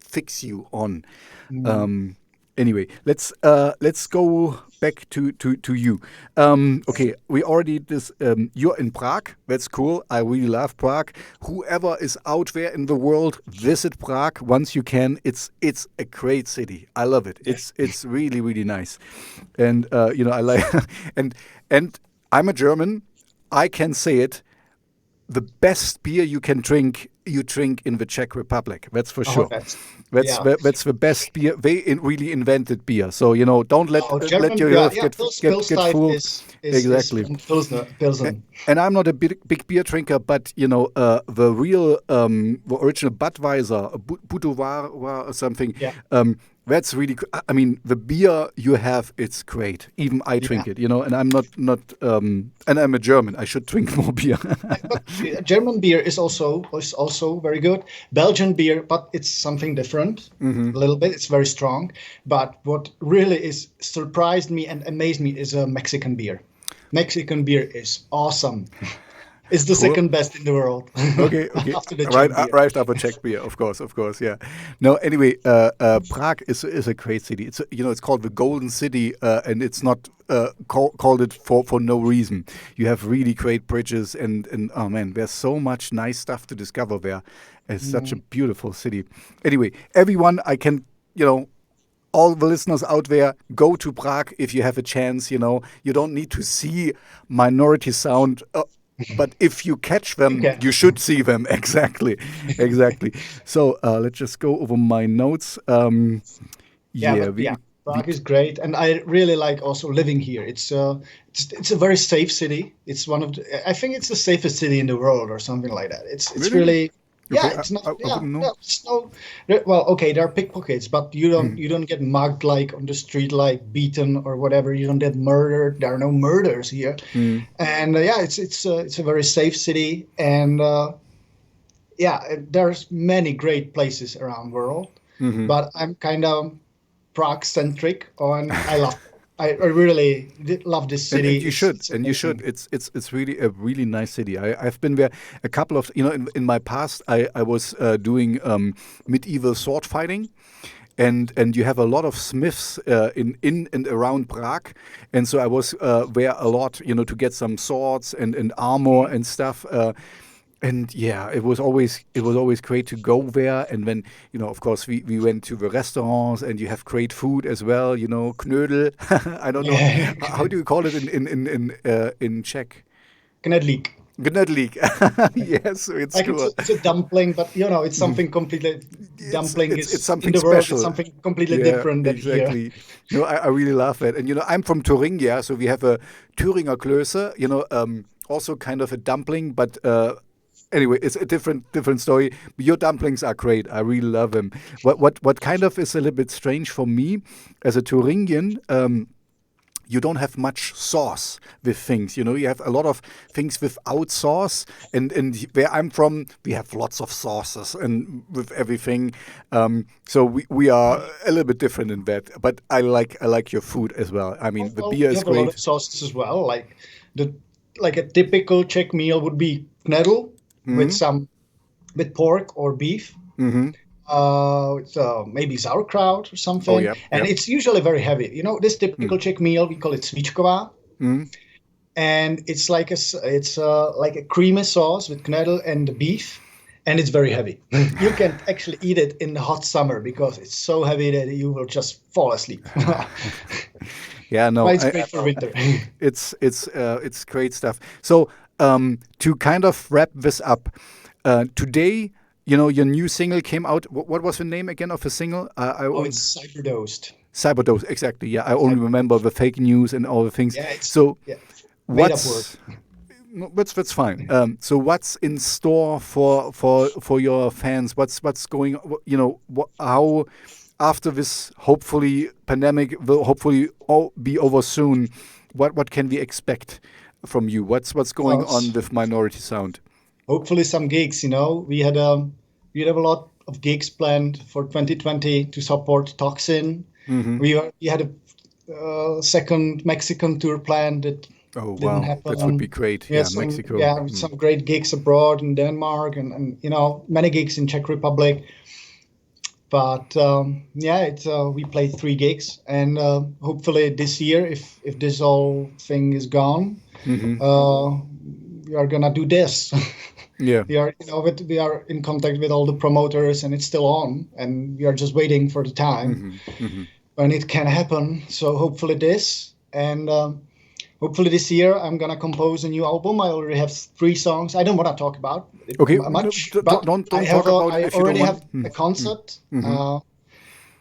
fix you on. Anyway, let's go back to you. Okay, we already did this. You're in Prague. That's cool. I really love Prague. Whoever is out there in the world, visit Prague once you can. It's a great city. I love it. It's really, really nice. And you know, I like and I'm a German. I can say it. The best beer you can drink, you drink in the Czech Republic. That's for sure. That's the best beer. They really invented beer. So, you know, don't let your ears get full. Exactly. Pilsen. And I'm not a big beer drinker, but you know, the real, the original Budweiser, Budweiser or something. That's really. I mean, the beer you have, it's great. Even I drink it, you know. And I'm not. And I'm a German. I should drink more beer. But German beer is also very good. Belgian beer, but it's something different. A little bit. It's very strong. But what really surprised me and amazed me is Mexican beer. Mexican beer is awesome. It's the Cool. second best in the world Okay, okay. after the Right, Czech beer. right after Czech beer, of course, yeah. No, anyway, Prague is a great city. It's it's called the Golden City, and it's not called it for no reason. You have really great bridges, and oh man, there's so much nice stuff to discover there. It's such a Mm. beautiful city. Anyway, everyone, I can all the listeners out there, go to Prague if you have a chance. You don't need to see Minority Sound, but if you catch You them, can. you should see them. Exactly, exactly. So let's just go over my notes. Yeah, Yeah, but yeah, Prague is great, and I really like also living here. It's a very safe city. It's one of I think it's the safest city in the world or something like that. It's really really yeah. okay. It's not I yeah. wouldn't know. No, it's no. Well, okay, there are pickpockets, but Mm, you don't get mugged like on the street, like beaten or whatever. You don't get murdered. There are no murders here, mm, and yeah, it's a very safe city, and yeah, there's many great places around world, mhm. but I'm kind of Prague centric on I really love this city. And you should, It's and you should. amazing. It's really a really nice city. I've been there a couple of in my past. I was doing medieval sword fighting, and you have a lot of smiths in and around Prague, and so I was there a lot, to get some swords and armor and stuff. And yeah, it was always great to go there. And then of course, we went to the restaurants, and you have great food as well. Knödel. I don't know Yeah, how do you call it in Czech. knedlík. Gnödlik. Yes, it's Like true. it's a dumpling, but it's something completely. It's Dumpling it's it's is in something the world. It's special. something completely Yeah, different than here. exactly. No, I really love that. And I'm from Thuringia, so we have a Thüringer Klöße, also kind of a dumpling, but anyway, it's a different story. Your dumplings are great. I really love them. What kind of is a little bit strange for me as a Thuringian, you don't have much sauce with things. You have a lot of things without sauce, and where I'm from, we have lots of sauces and with everything. So we are a little bit different in that. But I like your food as well. I mean, the Well, beer we is have a lot great. of sauces as well. The like a typical Czech meal would be knedl with Hmm. some with pork or beef. Hmm. With maybe sauerkraut or Oh something, yeah, and yeah. it's usually very heavy. This Mm. typical Czech meal, we call it svíčková, Mm. and it's like a creamy sauce with knedl and the beef, and it's very heavy. You can actually eat it in the hot summer because it's so heavy that you will just fall asleep. Yeah, no, But it's great for winter. it's great stuff. So to kind of wrap this up, today, your new single came out. What was the name again of the single? Oh, it's cyberdosed. Cyberdose, exactly. Yeah, I only Cyber. remember the fake news and all the things. Yeah, it's So yeah, made up word. what's no, that's fine. So what's in store for your fans? What's going? How after this hopefully pandemic will hopefully all be over soon? What can we expect from you? What's going Well, on with Minority Sound? hopefully some gigs. We have a lot of gigs planned for 2020 to support Toxin. Hmm. We had a second Mexican tour planned that Oh didn't wow, that would be happen. great. We had Yeah, Mexico. Mm. some great gigs abroad in Denmark and many gigs in Czech Republic. But yeah, we played 3 gigs, and hopefully this year, if this whole thing is gone, Hmm. we are gonna do this. Yeah. We are in contact with all the promoters, and it's still on, and we are just waiting for the time Hmm. Hmm. when it can happen. So hopefully this, and hopefully this year I'm gonna compose a new album. I already have 3 songs. I don't want to talk about it Okay, no, much, but don't talk about I if you don't already want. have a concept. Hmm.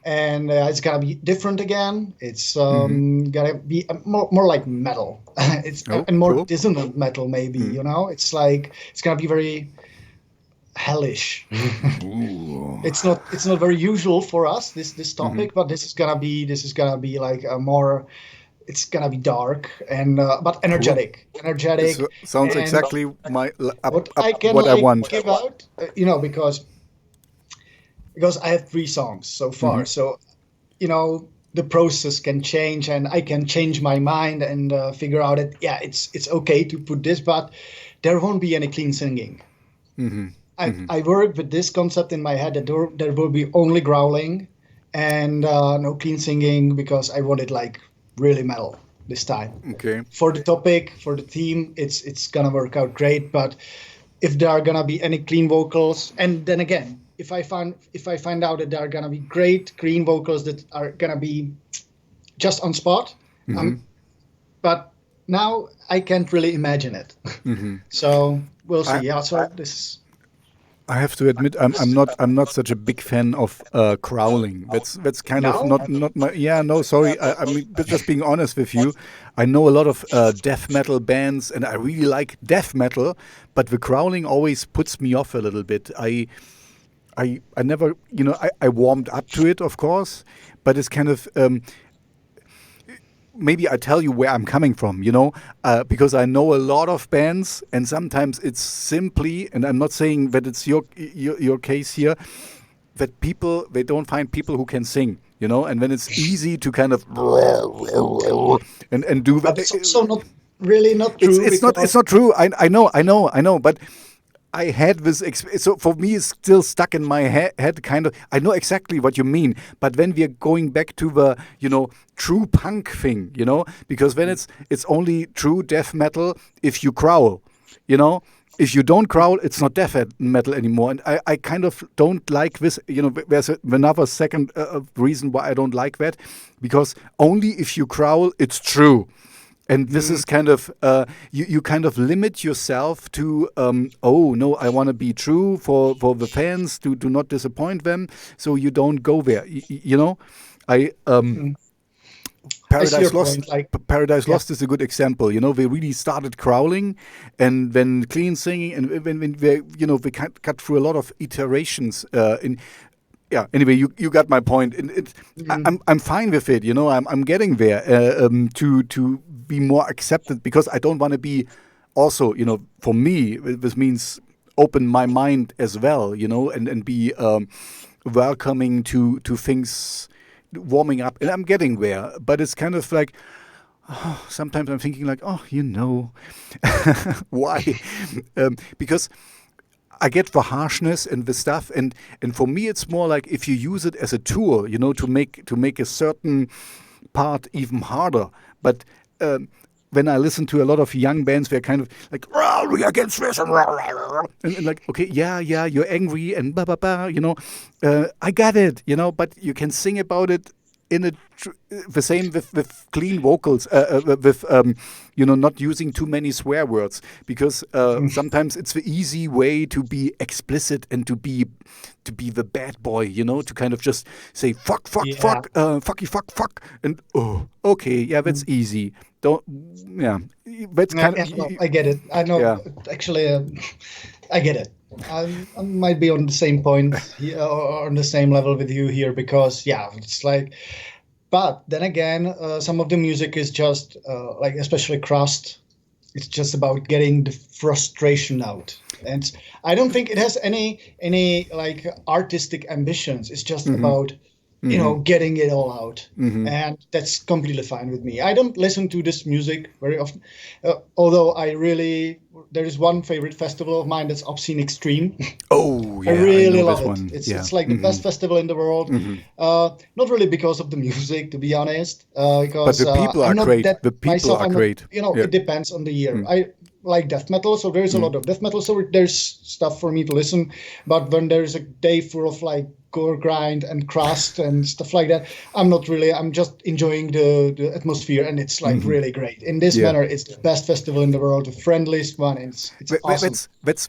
And it's gonna be different again. It's Hmm. gonna be more like metal. It's Oh, and more cool. dissonant metal, maybe. Mm. It's like it's gonna be very hellish. Ooh. It's not very usual for us this Hmm. topic, but this is gonna be like a more. It's gonna be dark and but Cool. energetic, Sounds and exactly what I can what I like want. give out, because I have 3 songs so Hmm. far. So, the process can change, and I can change my mind and figure out that, yeah, it's okay to put this, but there won't be any clean singing. I worked with this concept in my head that there will be only growling and no clean singing, because I wanted like really metal this time. Okay. For the topic, for the theme, it's gonna work out great. But if there are gonna be any clean vocals, and then again, if I find out that there are gonna be great clean vocals that are gonna be just on spot, but now I can't really imagine it. So we'll see. I have to admit, I'm not such a big fan of growling. That's kind of not my. Yeah, no, sorry. I mean, but just being honest with you, I know a lot of death metal bands, and I really like death metal, but the growling always puts me off a little bit. I never, I warmed up to it, of course, but it's kind of. Maybe I tell you where I'm coming from, because I know a lot of bands, and sometimes it's simply, and I'm not saying that it's your case here, that they don't find people who can sing, and then it's easy to kind of and do that. But it's also not really not true. It's not true. I know, but I had this, so for me it's still stuck in my head, kind of. I know exactly what you mean, but when we're going back to the, true punk thing, because then it's only true death metal if you growl, If you don't growl, it's not death metal anymore. And I kind of don't like this, there's another second reason why I don't like that, because only if you growl, it's true. And this is kind of, you kind of limit yourself to, oh, no, I want to be true for the fans, to not disappoint them, so you don't go there. Paradise Lost. Paradise Lost is a good example. They really started growling, and then clean singing, and when they cut through a lot of iterations. Anyway, you got my point. I'm fine with it. I'm getting there to be more accepted, because I don't want to be also. For me, this means open my mind as well. And be welcoming to things. Warming up, and I'm getting there, but it's kind of like sometimes I'm thinking like, why? Because I get the harshness and the stuff, and for me it's more like if you use it as a tool, to make a certain part even harder. But when I listen to a lot of young bands, they're kind of like, we're against this, and like, okay, yeah, you're angry, and blah, blah, blah, I got it, but you can sing about it in the same with clean vocals, with, not using too many swear words, because sometimes it's the easy way to be explicit and to be the bad boy, to kind of just say, fuck, fucky, fuck, and, okay, yeah, that's easy. That's kind of. I get it. I know. Yeah. Actually, I get it. I might be on the same point or on the same level with you here, because it's like. But then again, some of the music is just like, especially crust. It's just about getting the frustration out, and I don't think it has any like artistic ambitions. It's just about. Getting it all out. And that's completely fine with me. I don't listen to this music very often, although there is one favorite festival of mine, that's Obscene Extreme. Oh, yeah. I really love it. One. It's like the best festival in the world. Not really because of the music, to be honest. Because, but the people are great. The people are great. It depends on the year. I like death metal, so there's a lot of death metal, so there's stuff for me to listen. But when there's a day full of like gore grind and crust and stuff like that, I'm just enjoying the atmosphere, and it's like really great. In this manner, it's the best festival in the world, the friendliest one. It's awesome. That's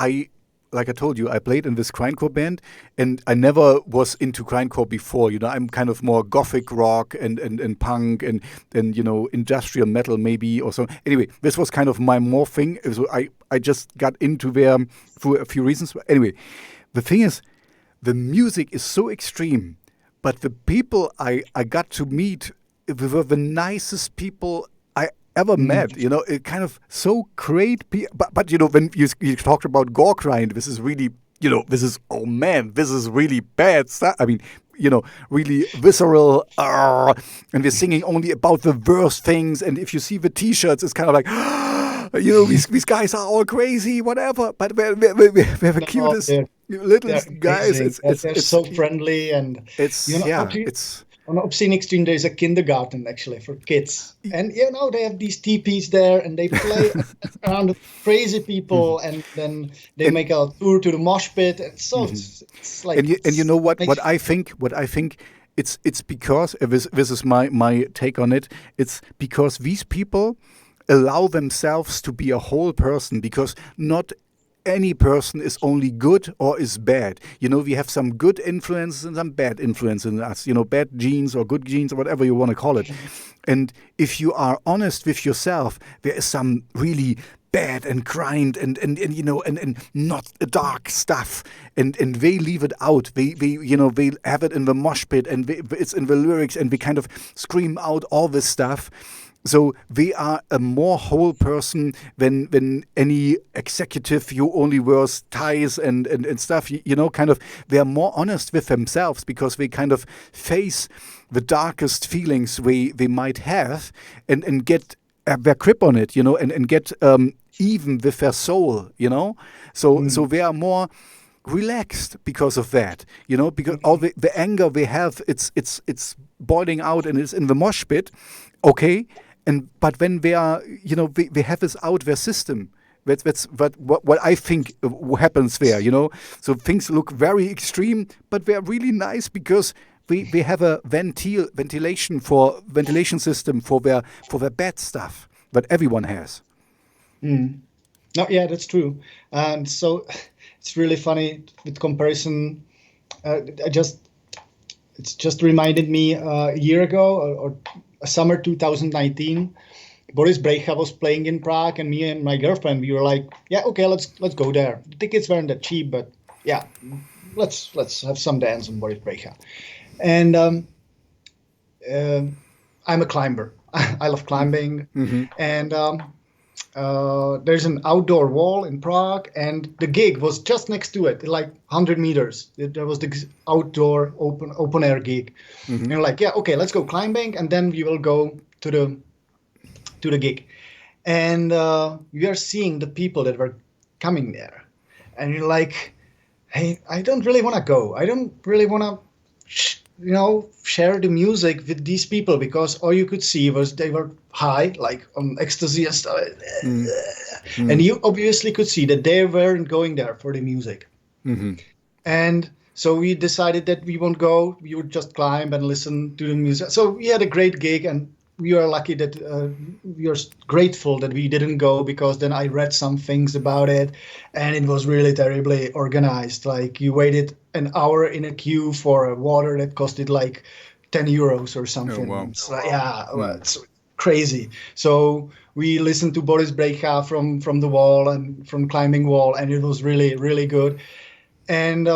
I like I told you, I played in this grindcore band, and I never was into grindcore before. I'm kind of more gothic rock and punk and industrial metal maybe or so. Anyway, this was kind of my more thing. So I just got into there for a few reasons. But anyway, the thing is, the music is so extreme, but the people I got to meet were the nicest people I ever met. It kind of so great. But when you talked about gore grind, this is really, this is, oh man, this is really bad stuff. I mean, really visceral, and we're singing only about the worst things. And if you see the T-shirts, it's kind of like, these guys are all crazy, whatever. But we're the No, cutest little they're guys. amazing. They're so friendly, and It's on Obscene Extreme, there's a kindergarten actually for kids, and they have these teepees there, and they play around with crazy people, and then they make a tour to the mosh pit. And so it's like, and you know what I think it's because this is my take on it. It's because these people allow themselves to be a whole person, because not any person is only good or is bad. We have some good influences and some bad influences in us, bad genes or good genes or whatever you want to call it. And if you are honest with yourself, there is some really bad and grind and not dark stuff, and they leave it out. They have it in the mosh pit, and it's in the lyrics, and they kind of scream out all this stuff. So they are a more whole person than any executive who only wears ties and stuff. Kind of, they are more honest with themselves, because they kind of face the darkest feelings they might have, and get their grip on it, and get even with their soul, So they are more relaxed because of that, because all the anger they have, it's boiling out, and it's in the mosh pit, okay. But when they are, they have this out their system. That's what I think happens there, So things look very extreme, but they're really nice, because they have a ventilation system for their bad stuff that everyone has. No, yeah, that's true. And so it's really funny with comparison. It's just reminded me a year ago, or summer 2019, Boris Brejcha was playing in Prague, and me and my girlfriend, we were like, yeah, okay, let's go there. The tickets weren't that cheap, but yeah, let's have some dance on Boris Brejcha. And I'm a climber. I love climbing, and there's an outdoor wall in Prague, and the gig was just next to it, like 100 meters. There was this outdoor open air gig, and you're like, yeah, okay, let's go climbing, and then we will go to the gig, and we are seeing the people that were coming there, and you're like, hey, I don't really want to go. I don't really want to, share the music with these people, because all you could see was they were high, like on ecstasy and stuff. And you obviously could see that they weren't going there for the music. And so we decided that we won't go. We would just climb and listen to the music. So we had a great gig, and we are lucky that we are grateful that we didn't go, because then I read some things about it, and it was really terribly organized. Like, you waited an hour in a queue for a water that costed like 10 euros or something. Oh, wow. It's like, it's crazy. So we listened to Boris Brejcha from the wall and from climbing wall, and it was really, really good. And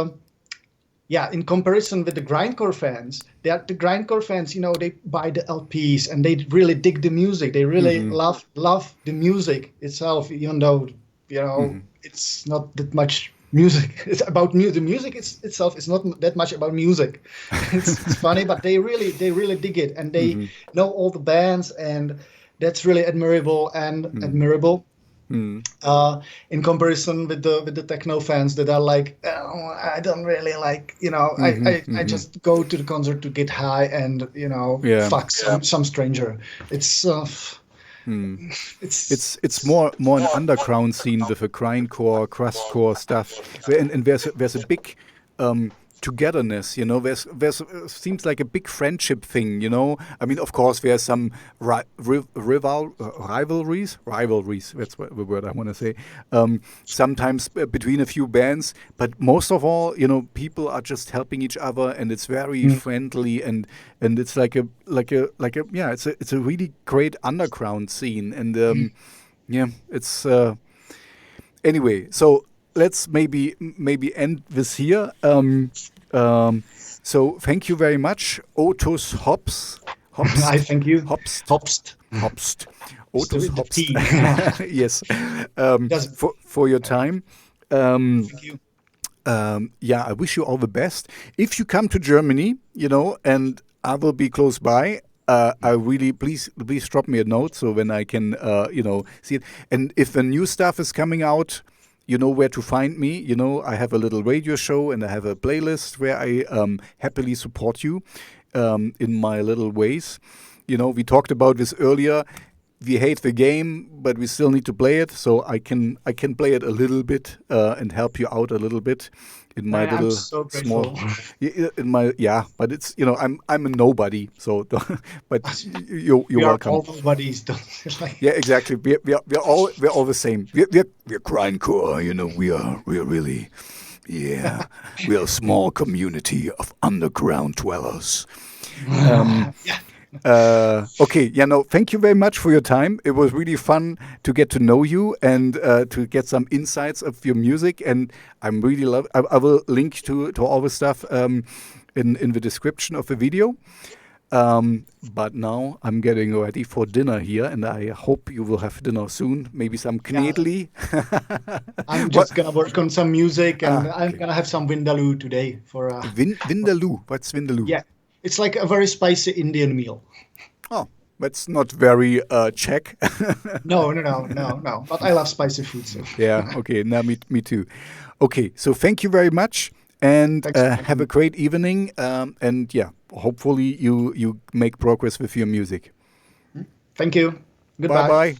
in comparison with the grindcore fans, the grindcore fans, they buy the LPs and they really dig the music. They really love the music itself, even though, it's not that much music. It's about the music itself is not that much about music. It's funny, but they really dig it, and they know all the bands, and that's really admirable. In comparison with the techno fans that are like, oh, I don't really like, I just go to the concert to get high and fuck some stranger. It's more an underground scene with a grindcore, crustcore stuff, and there's a big togetherness, there's seems like a big friendship thing, I mean, of course there's some rivalries, that's the word I want to say, sometimes between a few bands, but most of all, people are just helping each other, and it's very friendly, and it's like a it's a really great underground scene, and it's anyway, so let's maybe end this here. So thank you very much, Otus Hobst. I thank you. Hobst. Otus Hobst. Yes. For your time. Thank you. Yeah, I wish you all the best. If you come to Germany, and I will be close by. I really please drop me a note so when I can see it. And if the new stuff is coming out, you know where to find me. I have a little radio show and I have a playlist where I happily support you in my little ways. We talked about this earlier. We hate the game, but we still need to play it. So I can play it a little bit and help you out a little bit in my I'm little so small. grateful. But it's I'm a nobody. So, but you're We are welcome. all nobodies. Like, Yeah, exactly. We're all the same. We're grindcore. We're really, yeah. We're a small community of underground dwellers. Okay, thank you very much for your time. It was really fun to get to know you and to get some insights of your music. And I'm really I will link to all the stuff in the description of the video. But now I'm getting ready for dinner here, and I hope you will have dinner soon. Maybe some knedli. I'm just gonna work on some music, and I'm okay. gonna have some vindaloo today for Vindaloo. What's vindaloo? yeah. It's like a very spicy Indian meal. Oh, that's not very Czech. No. But I love spicy food, so. Yeah. Okay. Now me too. Okay. So thank you very much, and Thanks for having have a me. great evening. And yeah, hopefully you make progress with your music. Thank you. Bye Goodbye. bye.